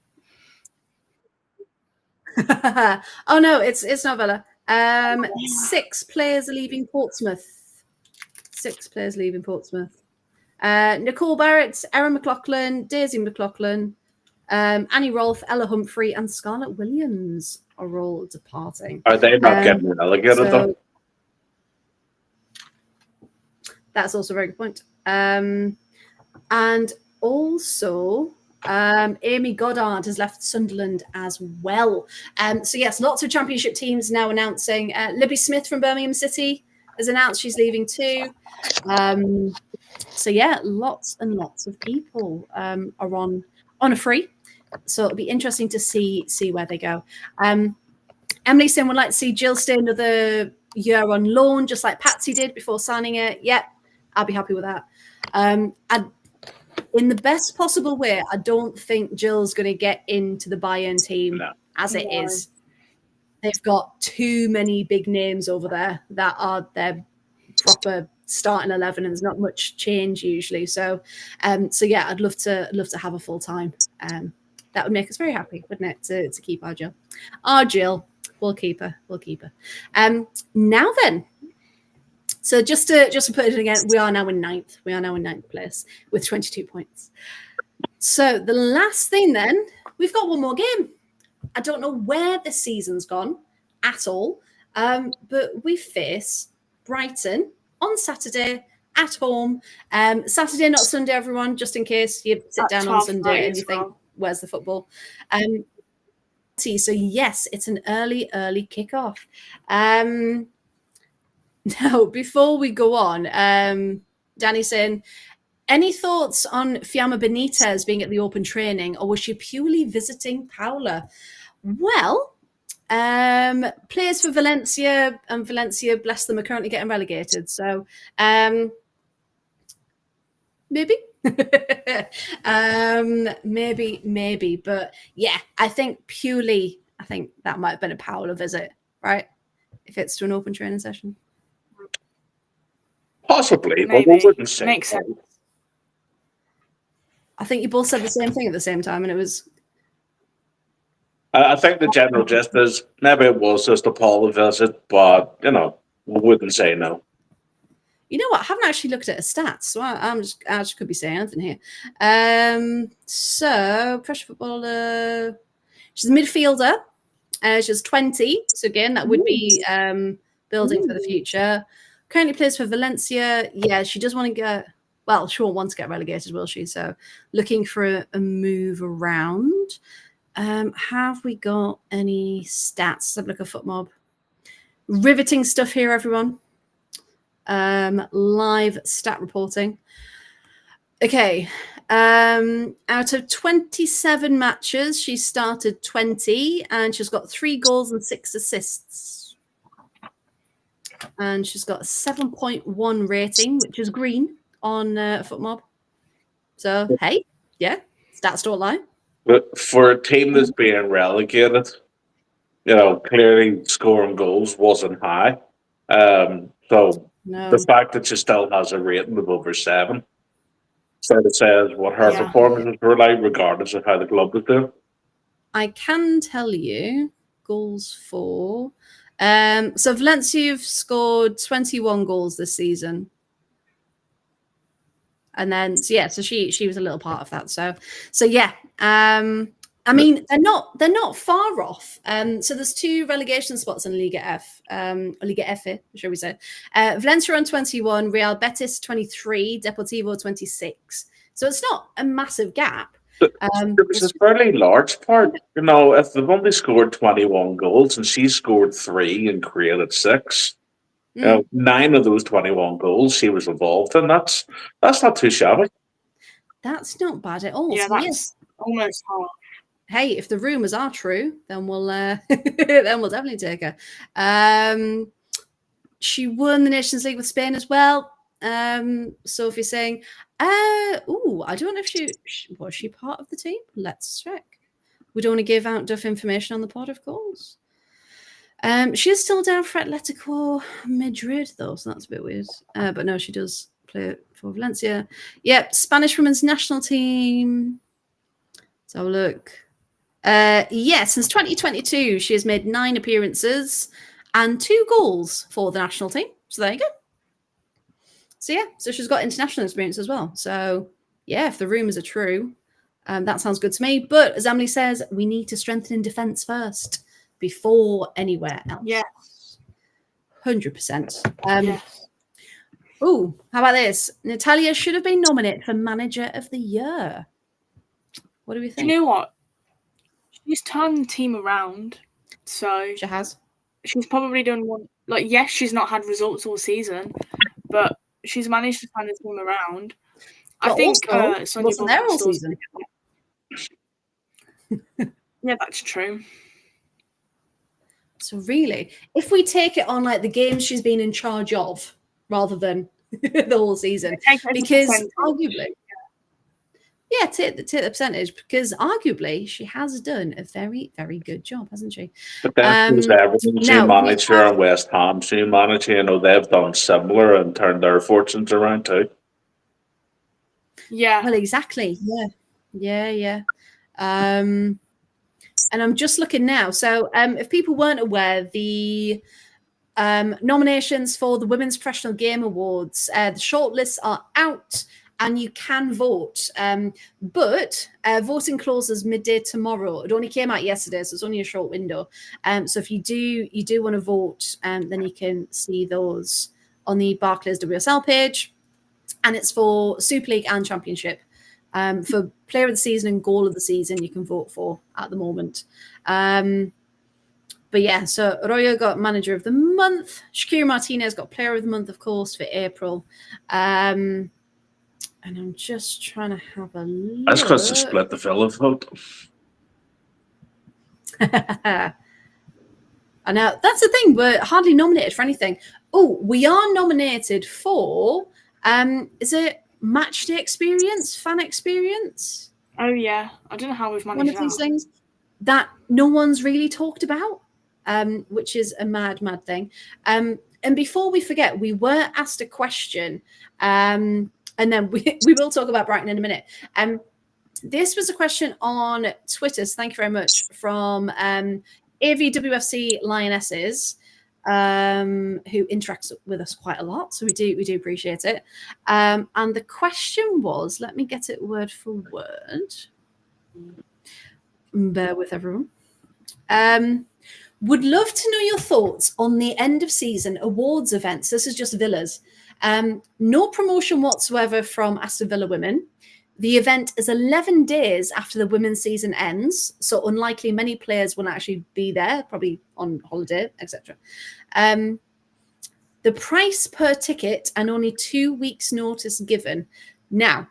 [SPEAKER 1] Oh no, it's not Villa. 6 players are leaving Portsmouth. 6 players leaving Portsmouth. Nicole Barrett, Erin McLaughlin, Daisy McLaughlin, Annie Rolfe, Ella Humphrey, and Scarlett Williams are all departing.
[SPEAKER 2] Are they not getting relegated though?
[SPEAKER 1] That's also a very good point. And also, Amy Goddard has left Sunderland as well. So yes, lots of Championship teams now announcing. Libby Smith from Birmingham City has announced she's leaving too. So yeah, lots and lots of people are on a free. So it'll be interesting to see where they go. Emily's saying would like to see Jill stay another year on loan, just like Patsy did before signing it. Yep, I'll be happy with that. And in the best possible way, I don't think Jill's going to get into the Bayern team as it is. They've got too many big names over there that are their proper starting 11, and there's not much change usually. So yeah, I'd love to have a full time. That would make us very happy, wouldn't it, to keep our Jill? Our Jill, we'll keep her. Now then, so just to put it in again, we are now in ninth. We are now in ninth place with 22 points. So the last thing then, we've got one more game. I don't know where the season's gone at all, but we face Brighton on Saturday at home. Saturday, not Sunday, everyone, just in case you sit down on Sunday and you think, where's the football? So yes, it's an early kickoff. Now, before we go on, Danny's saying, any thoughts on Fiamma Benitez being at the open training, or was she purely visiting Paula? Well, players for Valencia, and Valencia, bless them, are currently getting relegated. So maybe. Maybe. But yeah, I think that might have been a Paula visit, right? If it's to an open training session.
[SPEAKER 2] Possibly,
[SPEAKER 3] Maybe.
[SPEAKER 2] but we wouldn't say.
[SPEAKER 3] Makes sense.
[SPEAKER 1] I think you both said the same thing at the same time, and it was...
[SPEAKER 2] I think the general gist is maybe it was just a Paula visit, but, we wouldn't say no.
[SPEAKER 1] You know what? I haven't actually looked at her stats, so I just could be saying anything here. So, pressure footballer... She's a midfielder. She's 20, so again, that would be building for the future. Currently plays for Valencia. Yeah, she does want to get... Well, she won't want to get relegated, will she? So looking for a move around. Have we got any stats? Let's have a look at FootMob. Riveting stuff here, everyone. Live stat reporting. Okay. Out of 27 matches, she started 20, and she's got 3 goals and 6 assists. And she's got a 7.1 rating, which is green on FootMob. So, hey, yeah, stats don't lie.
[SPEAKER 2] But for a team that's being relegated, clearly scoring goals wasn't high. So the fact that she still has a rating of over 7 sort of says what her performances were like, regardless of how the club was doing.
[SPEAKER 1] I can tell you goals for... so Valencia have scored 21 goals this season. And then, so she was a little part of that. So yeah. I mean, they're not far off. So there's 2 relegation spots in Liga F, Liga F, shall we say? Valencia on 21, Real Betis 23, Deportivo 26. So it's not a massive gap.
[SPEAKER 2] It's a fairly large part. If they've only scored 21 goals and she scored 3 and created 6. 9 of those 21 goals she was involved in. That's not too shabby.
[SPEAKER 1] That's not bad at all.
[SPEAKER 3] Yeah, that's almost half.
[SPEAKER 1] Hey, if the rumours are true, then we'll definitely take her. She won the Nations League with Spain as well. So if you're saying, I don't know if was she part of the team? Let's check. We don't want to give out enough information on the pod, of course. She is still down for Atletico Madrid, though, so that's a bit weird. But no, she does play for Valencia. Yep, Spanish women's national team. Let's have a look. Since 2022, she has made 9 appearances and 2 goals for the national team. So there you go. So she's got international experience as well. So yeah, if the rumours are true, that sounds good to me. But as Emily says, we need to strengthen in defence first before anywhere else.
[SPEAKER 3] Yes.
[SPEAKER 1] 100%.
[SPEAKER 3] Yes.
[SPEAKER 1] How about this? Natalia should have been nominated for Manager of the Year. What do we think?
[SPEAKER 3] Do you know what? She's turned the team around. So
[SPEAKER 1] She has.
[SPEAKER 3] She's probably done one. Like, yes, she's not had results all season, but she's managed to turn the team around.
[SPEAKER 1] But
[SPEAKER 3] I think
[SPEAKER 1] also, wasn't there all season?
[SPEAKER 3] Yeah, that's true.
[SPEAKER 1] So really, if we take it on like the games she's been in charge of rather than the whole season, because arguably, take the percentage, because arguably she has done a very, very good job, hasn't she?
[SPEAKER 2] But then there's Everton's new manager and West Ham's new manager. You know, they've done similar and turned their fortunes around too.
[SPEAKER 3] Yeah.
[SPEAKER 1] Well, exactly. Yeah. And I'm just looking now. So if people weren't aware, the nominations for the Women's Professional Game Awards, the shortlists are out and you can vote. But voting closes midday tomorrow. It only came out yesterday, so it's only a short window. So if you do want to vote, then you can see those on the Barclays WSL page. And it's for Super League and Championship. For Player of the Season and Goal of the Season, you can vote for at the moment. But yeah, so Arroyo got Manager of the Month. Shakira Martinez got Player of the Month, of course, for April. And I'm just trying to have a look.
[SPEAKER 2] That's because to split the Villa vote.
[SPEAKER 1] I know. That's the thing. We're hardly nominated for anything. Oh, we are nominated for, is it Matchday Experience, Fan Experience?
[SPEAKER 3] Oh, yeah. I don't know how we've managed
[SPEAKER 1] One of these things that no one's really talked about, which is a mad thing. And before we forget, we were asked a question, and then we will talk about Brighton in a minute. This was a question on Twitter, so thank you very much, from AVWFC Lionesses, who interacts with us quite a lot, so we do appreciate it. And the question was, let me get it word for word. Bear with everyone. Would love to know your thoughts on the end of season awards events. This is just Villa's. No promotion whatsoever from Aston Villa women. The event is 11 days after the women's season ends, so unlikely many players will actually be there, probably on holiday, etc. The price per ticket and only 2 weeks' notice given. Now,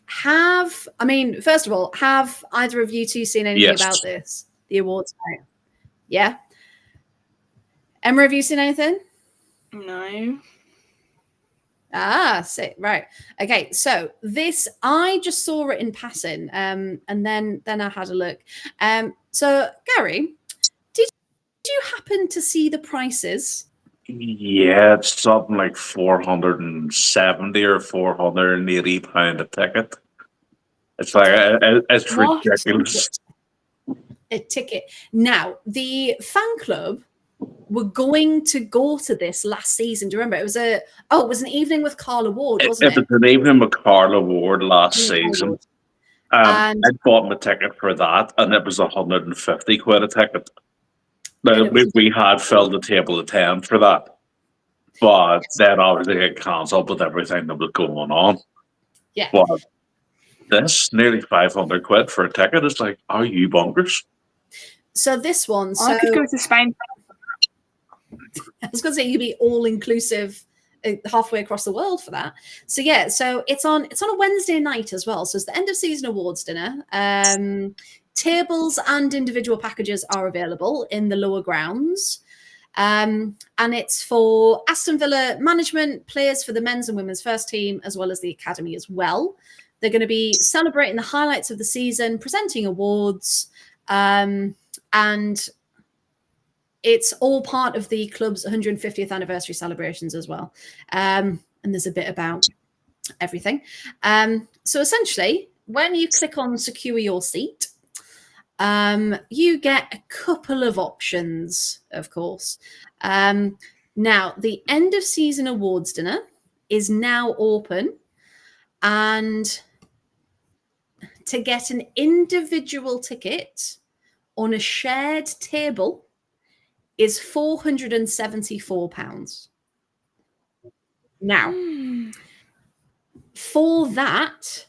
[SPEAKER 1] first of all, have either of you two seen anything about this? The awards night? Yeah? Emma, have you seen anything?
[SPEAKER 3] No.
[SPEAKER 1] Right. Okay, so this, I just saw it in passing, and then I had a look. So, Gary, did you happen to see the prices?
[SPEAKER 2] Yeah, it's something like 470 or 480 pound a ticket. It's like it's ridiculous.
[SPEAKER 1] A ticket. Now, the fan club were going to go to this last season. Do you remember? It was an evening with Carla Ward, wasn't it?
[SPEAKER 2] It was an evening with Carla Ward last season. I bought my ticket for that, and it was 150 quid a ticket. Now, we had filled the table of 10 for that, but then obviously it cancelled with everything that was going on.
[SPEAKER 1] Yeah.
[SPEAKER 2] But this, nearly 500 quid for a ticket, is like, are you bonkers?
[SPEAKER 1] So this one,
[SPEAKER 3] I could go to Spain.
[SPEAKER 1] I was going to say you'd be all inclusive halfway across the world for that. So yeah, so it's on a Wednesday night as well. So it's the end of season awards dinner. Tables and individual packages are available in the lower grounds. And it's for Aston Villa management, players for the men's and women's first team, as well as the academy as well. They're going to be celebrating the highlights of the season, presenting awards, and it's all part of the club's 150th anniversary celebrations as well. And there's a bit about everything. So essentially, when you click on secure your seat, you get a couple of options, of course. Now, the end of season awards dinner is now open, and to get an individual ticket on a shared table is £474. Now, for that,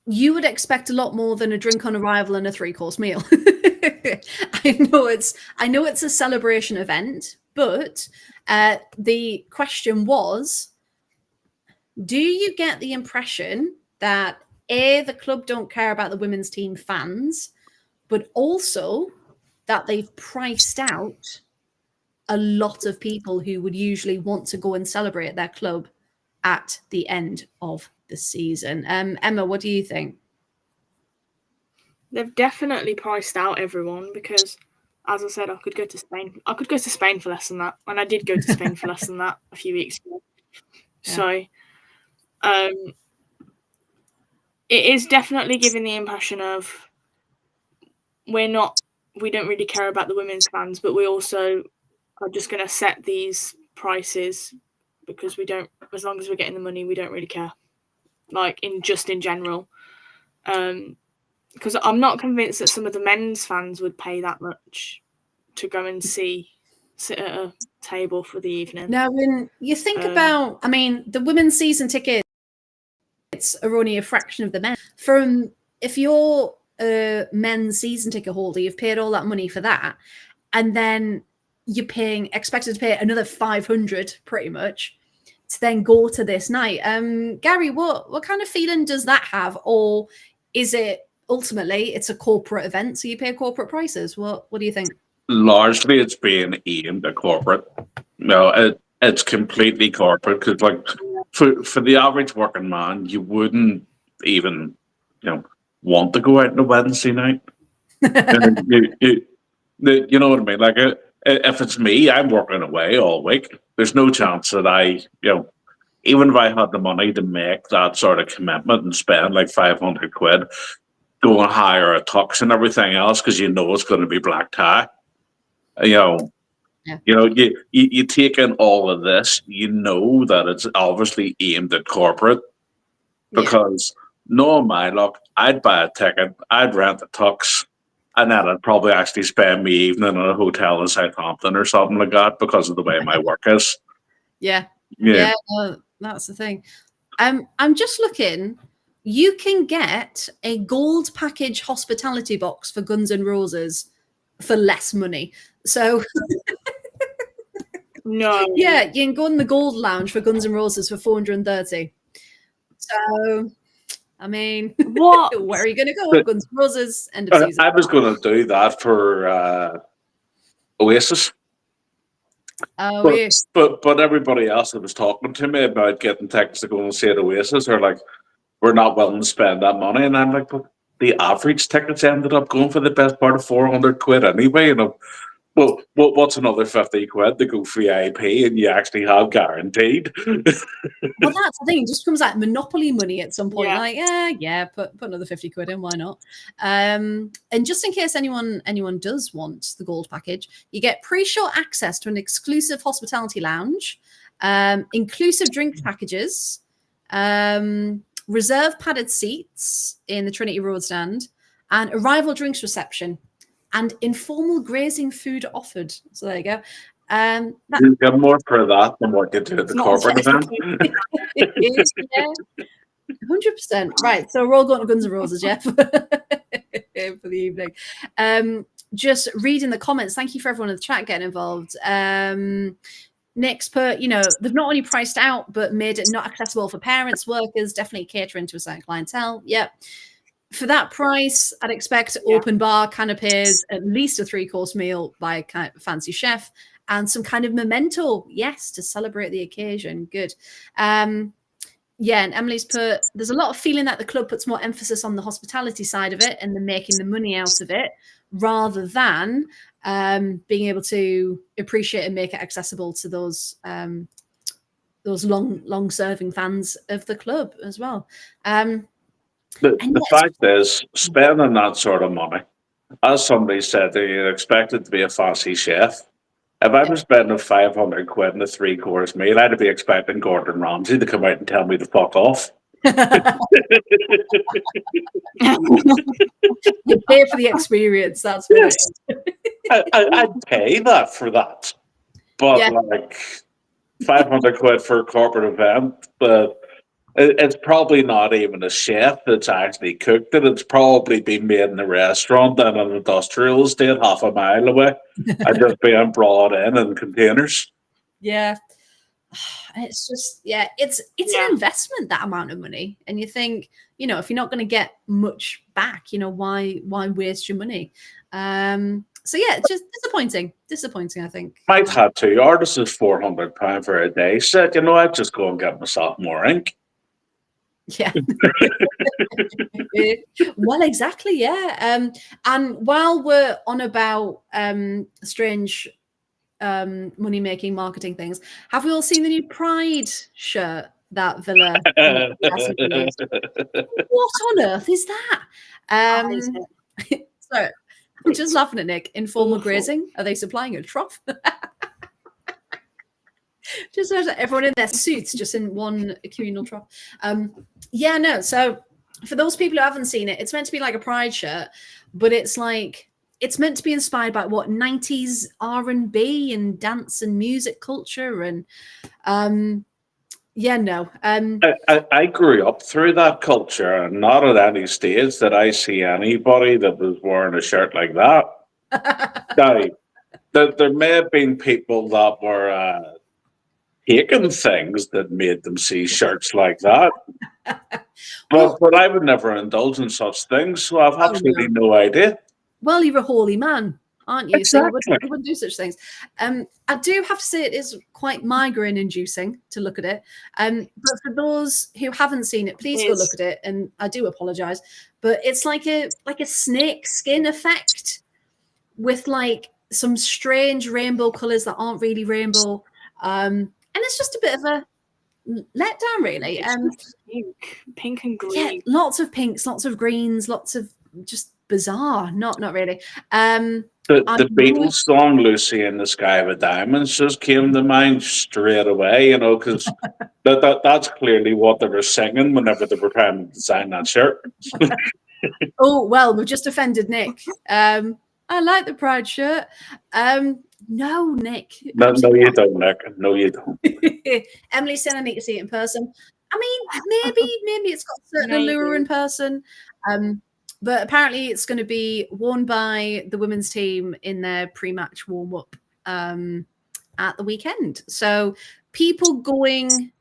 [SPEAKER 1] you would expect a lot more than a drink on arrival and a 3-course meal. I know it's a celebration event, but the question was, do you get the impression that A, the club don't care about the women's team fans, but also that they've priced out a lot of people who would usually want to go and celebrate their club at the end of the season. Emma, what do you think?
[SPEAKER 3] They've definitely priced out everyone because, as I said, I could go to Spain. I could go to Spain for less than that, and I did go to Spain for less than that a few weeks ago.
[SPEAKER 1] Yeah.
[SPEAKER 3] So, it is definitely giving the impression of we don't really care about the women's fans, but we also are just going to set these prices because we don't. As long as we're getting the money, we don't really care. Like in general. Because I'm not convinced that some of the men's fans would pay that much to go and sit at a table for the evening.
[SPEAKER 1] Now, when you think about, I mean, the women's season tickets are only a fraction of the men. If you're a men's season ticket holder, you've paid all that money for that, and then you're expected to pay another 500 pretty much to then go to this night. Gary, what kind of feeling does that have, or is it ultimately it's a corporate event, so you pay corporate prices? What do you think?
[SPEAKER 2] Largely, it's being aimed at corporate. No, it's completely corporate because, like, for the average working man, you wouldn't even, want to go out on a Wednesday night. you know what I mean? Like, if it's me, I'm working away all week. There's no chance that I, even if I had the money to make that sort of commitment and spend like 500 quid, go and hire a tux and everything else because it's going to be black tie.
[SPEAKER 1] Yeah.
[SPEAKER 2] You take in all of this, that it's obviously aimed at corporate because knowing my luck, I'd buy a ticket, I'd rent a tux, and then I'd probably actually spend my evening in a hotel in Southampton or something like that because of the way my work is.
[SPEAKER 1] Yeah, that's the thing. I'm just looking. You can get a gold package hospitality box for Guns N' Roses for less money. So
[SPEAKER 3] no,
[SPEAKER 1] yeah, you can go in the gold lounge for Guns N' Roses for 430. So, I mean,
[SPEAKER 3] what?
[SPEAKER 1] Where are you going to go? Guns N' Roses, end of season.
[SPEAKER 2] I was going to do that for Oasis.
[SPEAKER 1] Oh, yes.
[SPEAKER 2] But everybody else that was talking to me about getting tickets to go and see Oasis are like, we're not willing to spend that money. And I'm like, but the average tickets ended up going for the best part of 400 quid anyway. Well, what's another 50 quid to go VIP and you actually have guaranteed?
[SPEAKER 1] Well, that's the thing. It just becomes like Monopoly money at some point.
[SPEAKER 3] Yeah.
[SPEAKER 1] Put another 50 quid in. Why not? And just in case anyone does want the gold package, you get pre-show access to an exclusive hospitality lounge, inclusive drink packages, reserve padded seats in the Trinity Road stand, and arrival drinks reception, and informal grazing food offered. So there you go.
[SPEAKER 2] You get more for that than what you do at the corporate event.
[SPEAKER 1] It is, yeah. 100%. Right. So we're all going to Guns N' Roses, yeah, for the evening. Just reading the comments. Thank you for everyone in the chat getting involved. Nick's put, they've not only priced out, but made it not accessible for parents, workers, definitely catering to a certain clientele. Yep. For that price, I'd expect open bar, canapes, at least a 3-course meal by a kind of fancy chef, and some kind of memento, yes, to celebrate the occasion. Good. And Emily's put, there's a lot of feeling that the club puts more emphasis on the hospitality side of it and the making the money out of it, rather than being able to appreciate and make it accessible to those long-serving fans of the club as well.
[SPEAKER 2] The fact is, spending that sort of money, as somebody said, you expect it to be a fancy chef. If I was spending 500 quid in a 3-course meal, I'd be expecting Gordon Ramsay to come out and tell me to fuck off.
[SPEAKER 1] You pay for the experience, that's what it is.
[SPEAKER 2] I'd pay that for that. But like 500 quid for a corporate event, but it's probably not even a chef that's actually cooked it. It's probably been made in a restaurant in an industrial estate half a mile away and just being brought in containers.
[SPEAKER 1] Yeah. It's just, yeah, it's an investment, that amount of money. And you think, if you're not going to get much back, why waste your money? So yeah, it's just disappointing, I think.
[SPEAKER 2] My tattoo artist is £400 for a day. Said, I'd just go and get myself more ink.
[SPEAKER 1] Yeah. Well, exactly, yeah. And while we're on about strange money-making marketing things, have we all seen the new Pride shirt that Villa has released? What on earth is that? So I'm just laughing at Nick. Informal grazing. Are they supplying a trough? Just everyone in their suits, just in one communal trough. Yeah, no. So for those people who haven't seen it, it's meant to be like a Pride shirt, but it's like, it's meant to be inspired by what 90s R&B and dance and music culture, and yeah, no.
[SPEAKER 2] I grew up through that culture, and not at any stage did I see anybody that was wearing a shirt like that. Now, there may have been people that were taking things that made them see shirts like that. But I would never indulge in such things, so I've absolutely no idea.
[SPEAKER 1] Well, you're a holy man, aren't you?
[SPEAKER 2] Exactly.
[SPEAKER 1] So you wouldn't do such things. I do have to say it is quite migraine-inducing to look at it. But for those who haven't seen it, please go look at it. And I do apologise, but it's like a snake skin effect with like some strange rainbow colours that aren't really rainbow. And it's just a bit of a letdown, really.
[SPEAKER 3] Pink and green.
[SPEAKER 1] Yeah, lots of pinks, lots of greens, lots of just bizarre. Not really.
[SPEAKER 2] The Beatles song "Lucy in the Sky with Diamonds" just came to mind straight away, because that's clearly what they were singing whenever they were trying to design that shirt.
[SPEAKER 1] Oh well, we've just offended Nick. I like the Pride shirt. No, Nick.
[SPEAKER 2] No, you don't, Nick. No, you don't.
[SPEAKER 1] Emily said I need to see it in person. I mean, maybe it's got a certain allure in person. But apparently it's going to be worn by the women's team in their pre-match warm-up at the weekend. So people going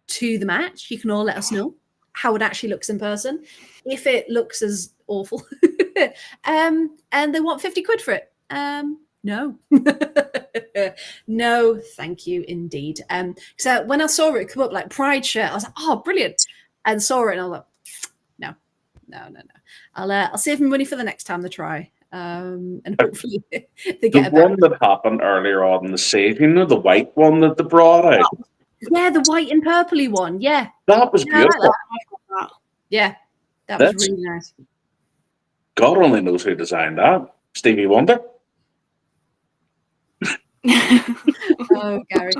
[SPEAKER 1] to the match, you can all let us know how it actually looks in person. If it looks as awful. And they want 50 quid for it. No. No, thank you indeed. So when I saw it come up like Pride shirt, I was like, oh, brilliant. And saw it and I was like, no. I'll save my money for the next time they try. And hopefully they get
[SPEAKER 2] the one that happened earlier on in the season, the white one that they brought out.
[SPEAKER 1] Yeah, the white and purpley one. Yeah.
[SPEAKER 2] That was beautiful.
[SPEAKER 1] Yeah, that was really nice.
[SPEAKER 2] God only knows who designed that. Stevie Wonder.
[SPEAKER 1] Oh, Gary.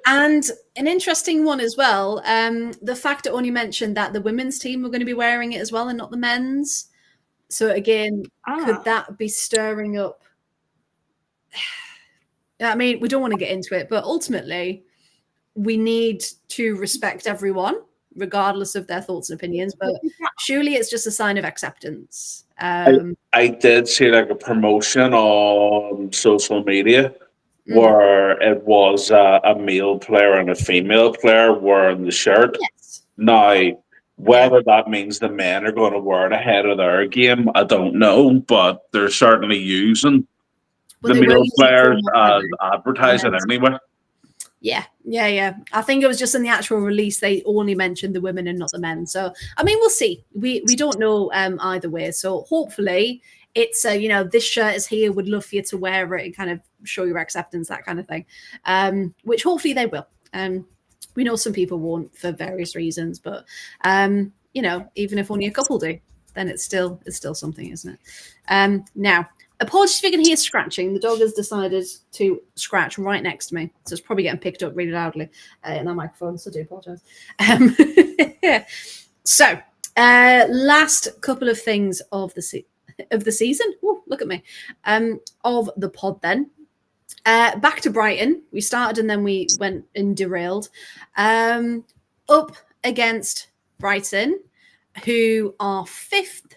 [SPEAKER 1] And an interesting one as well, the fact that only mentioned that the women's team were going to be wearing it as well and not the men's. So again, could that be stirring up? I mean, we don't want to get into it, but ultimately we need to respect everyone, regardless of their thoughts and opinions. But surely it's just a sign of acceptance.
[SPEAKER 2] I did see like a promotion on social media where it was a male player and a female player wearing the shirt.
[SPEAKER 1] Yes.
[SPEAKER 2] Now, whether that means the men are going to wear it ahead of their game, I don't know, but they're certainly using the male players as advertising anyway.
[SPEAKER 1] Yeah. I think it was just in the actual release they only mentioned the women and not the men. So I mean, we'll see. We don't know either way. So hopefully it's this shirt is here. Would love for you to wear it and kind of show your acceptance, that kind of thing. Which hopefully they will. We know some people won't for various reasons, but even if only a couple do, then it's still something, isn't it? Now. Apologies if you can hear scratching. The dog has decided to scratch right next to me. So it's probably getting picked up really loudly in our microphone. So I do apologise. So last couple of things of the season. Ooh, look at me. Of the pod then. Back to Brighton. We started and then we went and derailed. Up against Brighton, who are 5th.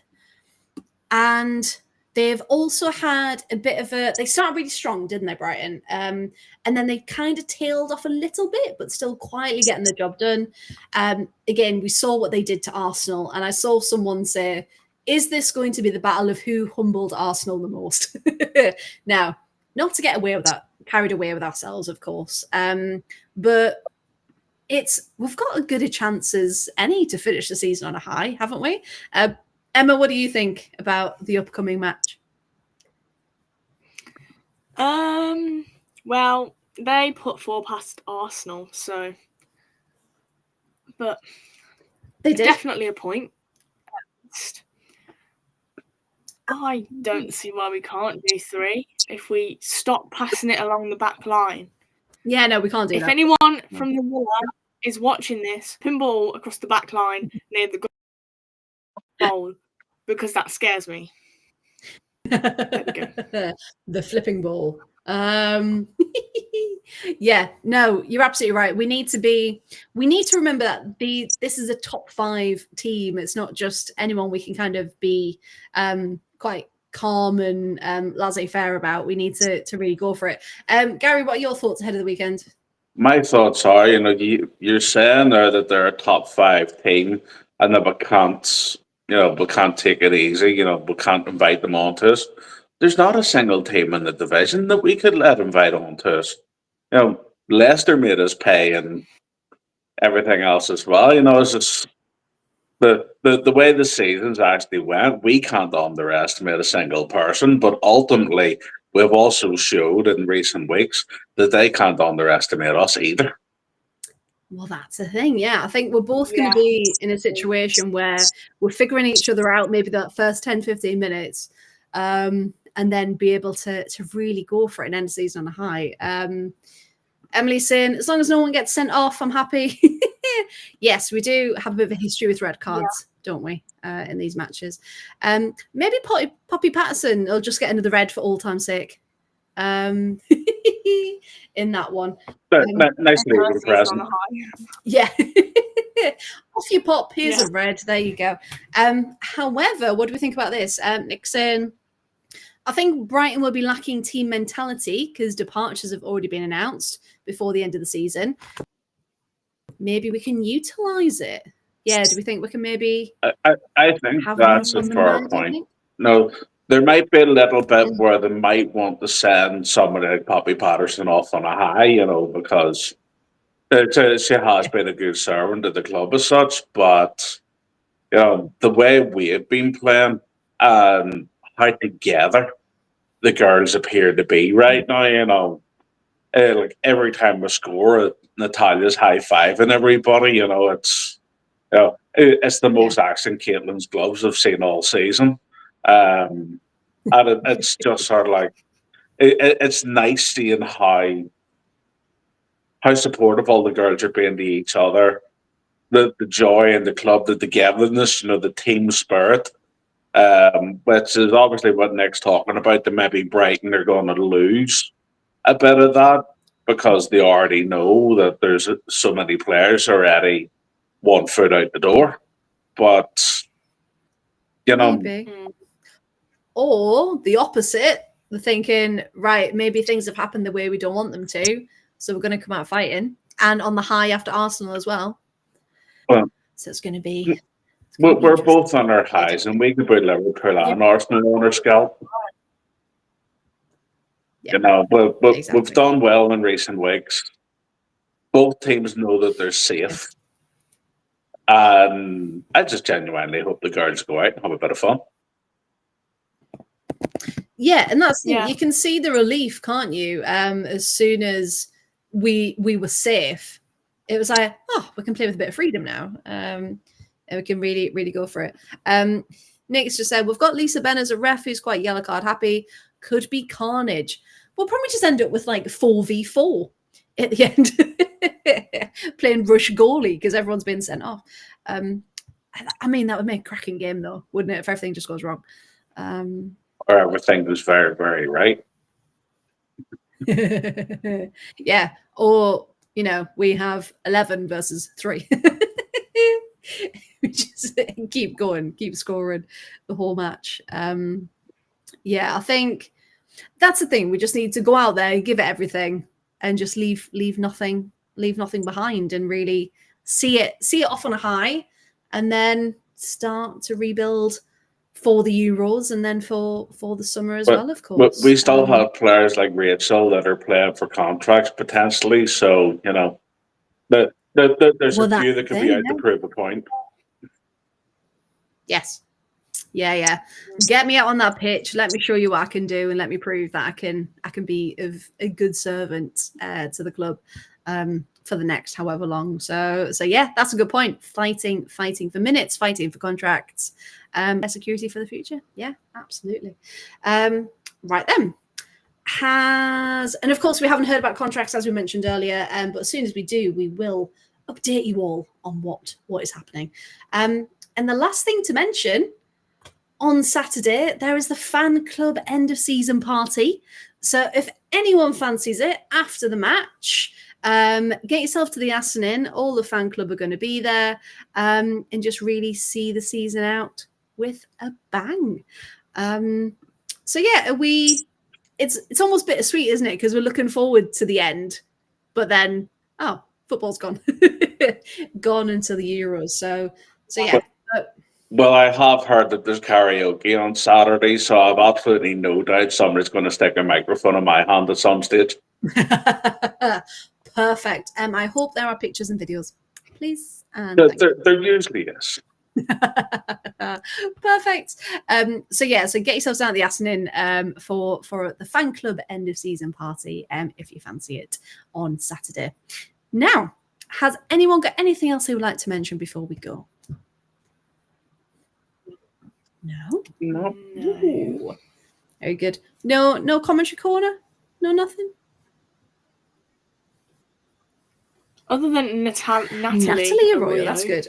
[SPEAKER 1] And they've also had a bit of they started really strong, didn't they, Brighton? And then they kind of tailed off a little bit, but still quietly getting the job done. Again, we saw what they did to Arsenal, and I saw someone say, is this going to be the battle of who humbled Arsenal the most? Now, not to get away with that, carried away with ourselves, of course. But we've got as good a chance as any to finish the season on a high, haven't we? Emma, what do you think about the upcoming match?
[SPEAKER 3] Well, they put 4 past Arsenal, so, but
[SPEAKER 1] they did.
[SPEAKER 3] Definitely a point. I don't see why we can't do 3 if we stop passing it along the back line.
[SPEAKER 1] Yeah, no, we can't do
[SPEAKER 3] that. If anyone from the Villa is watching this, pinball across the back line near the goal, because that scares me. There we go.
[SPEAKER 1] The flipping ball. Yeah, no, you're absolutely right. We need to remember that this is a top 5 team. It's not just anyone we can kind of be quite calm and laissez-faire about. We need to really go for it. Gary, what are your thoughts ahead of the weekend?
[SPEAKER 2] My thoughts are, you're saying there that they're a top 5 team, and that we can't take it easy. We can't invite them onto us. There's not a single team in the division that we could let invite onto us. Leicester made us pay and everything else as well. It's just the way the seasons actually went. We can't underestimate a single person, but ultimately, we've also showed in recent weeks that they can't underestimate us either.
[SPEAKER 1] Well, that's the thing. Yeah, I think we're both going to be in a situation where we're figuring each other out maybe that first 10, 15 minutes, and then be able to really go for it and end the season on a high. Emily's saying, as long as no one gets sent off, I'm happy. Yes, we do have a bit of a history with red cards, don't we, in these matches? Maybe Poppy Patterson will just get another red for all time's sake. In that one.
[SPEAKER 2] Nice to meet you, present.
[SPEAKER 1] Yeah. Off you pop. Here's a red. There you go. However, what do we think about this? Nick saying, I think Brighton will be lacking team mentality because departures have already been announced before the end of the season. Maybe we can utilise it. Yeah, do we think we can maybe...
[SPEAKER 2] I think that's a fair point. No, there might be a little bit where they might want to send somebody like Poppy Patterson off on a high, because she has been a good servant to the club as such, but the way we have been playing and how together the girls appear to be right now, like every time we score, Natalia's high-fiving everybody, it's the most action Caitlin's gloves I've seen all season. And it's just sort of like it's nice seeing how supportive all the girls are being to each other, the joy in the club, the togetherness, the team spirit, which is obviously what Nick's talking about. That maybe Brighton are going to lose a bit of that because they already know that there's so many players already 1 foot out the door. But
[SPEAKER 1] maybe. Or the opposite, they're thinking, right, maybe things have happened the way we don't want them to, so we're going to come out fighting, and on the high after Arsenal as well.
[SPEAKER 2] Well,
[SPEAKER 1] so it's going to be.
[SPEAKER 2] We're both on our highs, and we could put Liverpool and Arsenal on our scalp.
[SPEAKER 1] Yeah.
[SPEAKER 2] We've done well in recent weeks. Both teams know that they're safe. And I just genuinely hope the girls go out and have a bit of fun.
[SPEAKER 1] Yeah, and that's you can see the relief, can't you? As soon as we were safe, it was like, oh, we can play with a bit of freedom now. And we can really, really go for it. Nick's just said, we've got Lisa Ben as a ref who's quite yellow card happy. Could be carnage. We'll probably just end up with like 4v4 at the end. Playing rush goalie because everyone's been sent off. I mean, that would make a cracking game though, wouldn't it, if everything just goes wrong?
[SPEAKER 2] Or everything goes very, very right.
[SPEAKER 1] Yeah. Or, we have 11 versus 3. We just keep going, keep scoring the whole match. Yeah, I think that's the thing. We just need to go out there, give it everything, and just leave nothing behind, and really see it off on a high, and then start to rebuild for the Euros and then for the summer as well, of course.
[SPEAKER 2] We still have players like Rachel that are playing for contracts potentially, so you know, there's a few that could be out to prove a point.
[SPEAKER 1] Yes. Yeah. Get me out on that pitch. Let me show you what I can do, and let me prove that I can be of a good servant to the club for the next however long. So yeah, that's a good point. Fighting for minutes, fighting for contracts, security for the future. Yeah, absolutely. Right then. And of course we haven't heard about contracts as we mentioned earlier, but as soon as we do, we will update you all on what is happening. And the last thing to mention, on Saturday, there is the fan club end of season party. So if anyone fancies it after the match, get yourself to the Assanin. All the fan club are going to be there, and just really see the season out with a bang. So yeah, it's almost bittersweet, isn't it? Because we're looking forward to the end, but then football's gone, gone until the Euros. So yeah.
[SPEAKER 2] Well, I have heard that there's karaoke on Saturday, so I've absolutely no doubt somebody's going to stick a microphone in my hand at some stage.
[SPEAKER 1] Perfect. I hope there are pictures and videos, please. And
[SPEAKER 2] there usually is.
[SPEAKER 1] Perfect. So get yourselves down at the Assanin for the fan club end of season party, if you fancy it, on Saturday. Now, has anyone got anything else they would like to mention before we go? No. Very good. No commentary corner? No nothing?
[SPEAKER 3] Other than
[SPEAKER 1] Natalie Arroyo, that's good.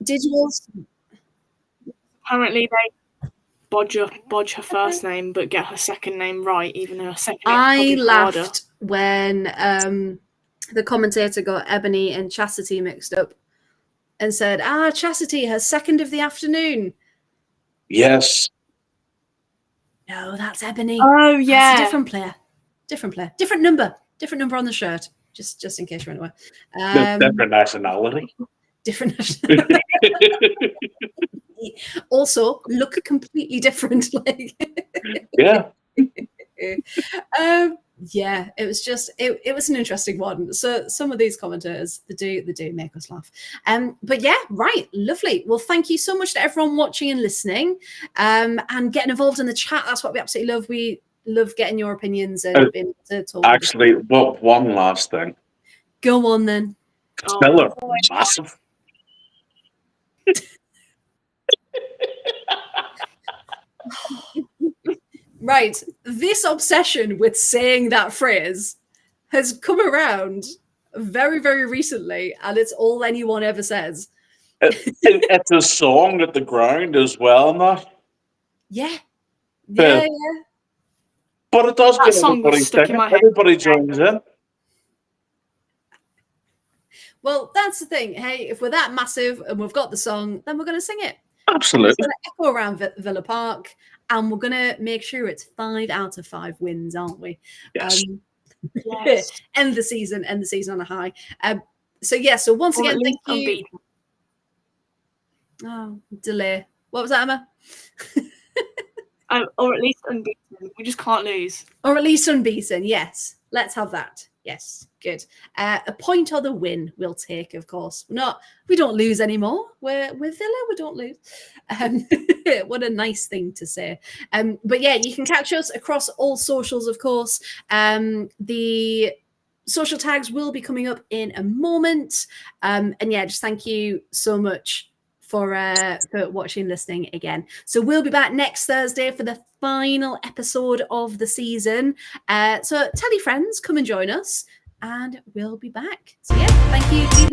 [SPEAKER 1] Did you also...
[SPEAKER 3] Apparently they bodge her first name but get her second name right, even though her second name
[SPEAKER 1] I laughed when the commentator got Ebony and Chastity mixed up and said, Chastity, her second of the afternoon.
[SPEAKER 2] Yes.
[SPEAKER 1] No, that's Ebony.
[SPEAKER 3] Oh, yeah.
[SPEAKER 1] That's a different player. Different number on the shirt. Just in case you're unaware.
[SPEAKER 2] Different nationality.
[SPEAKER 1] Different nationality. Also, look completely different.
[SPEAKER 2] Yeah.
[SPEAKER 1] Yeah, it was just it was an interesting one. So some of these commentators they do make us laugh. But yeah, right, lovely. Well, thank you so much to everyone watching and listening, and getting involved in the chat. That's what we absolutely love. We love getting your opinions and being able to talk.
[SPEAKER 2] Actually, one last thing.
[SPEAKER 1] Go on then.
[SPEAKER 2] Spiller, massive.
[SPEAKER 1] Right, this obsession with saying that phrase has come around very, very recently, and it's all anyone ever says.
[SPEAKER 2] It's a song at the ground as well, not?
[SPEAKER 1] Yeah.
[SPEAKER 2] But it does get everybody
[SPEAKER 3] stuck in my head.
[SPEAKER 2] Everybody joins in.
[SPEAKER 1] Well, that's the thing. Hey, if we're that massive and we've got the song, then we're going to sing it.
[SPEAKER 2] Absolutely.
[SPEAKER 1] It's going to echo around Villa Park, and we're going to make sure it's 5 out of 5 wins, aren't we?
[SPEAKER 2] Yes.
[SPEAKER 1] Yes. End the season on a high. So once again, thank you.
[SPEAKER 3] Unbeaten.
[SPEAKER 1] Oh, delay. What was that, Emma?
[SPEAKER 3] Or at least unbeaten. We just can't lose.
[SPEAKER 1] Or at least unbeaten, yes. Let's have that. Yes, good. A point or the win we'll take, of course. We don't lose anymore. We're Villa, we don't lose. What a nice thing to say. But yeah, you can catch us across all socials, of course. The social tags will be coming up in a moment. And yeah, just thank you so much for watching and listening again. So we'll be back next Thursday for the final episode of the season. So tell your friends, come and join us, and we'll be back. So yeah, thank you.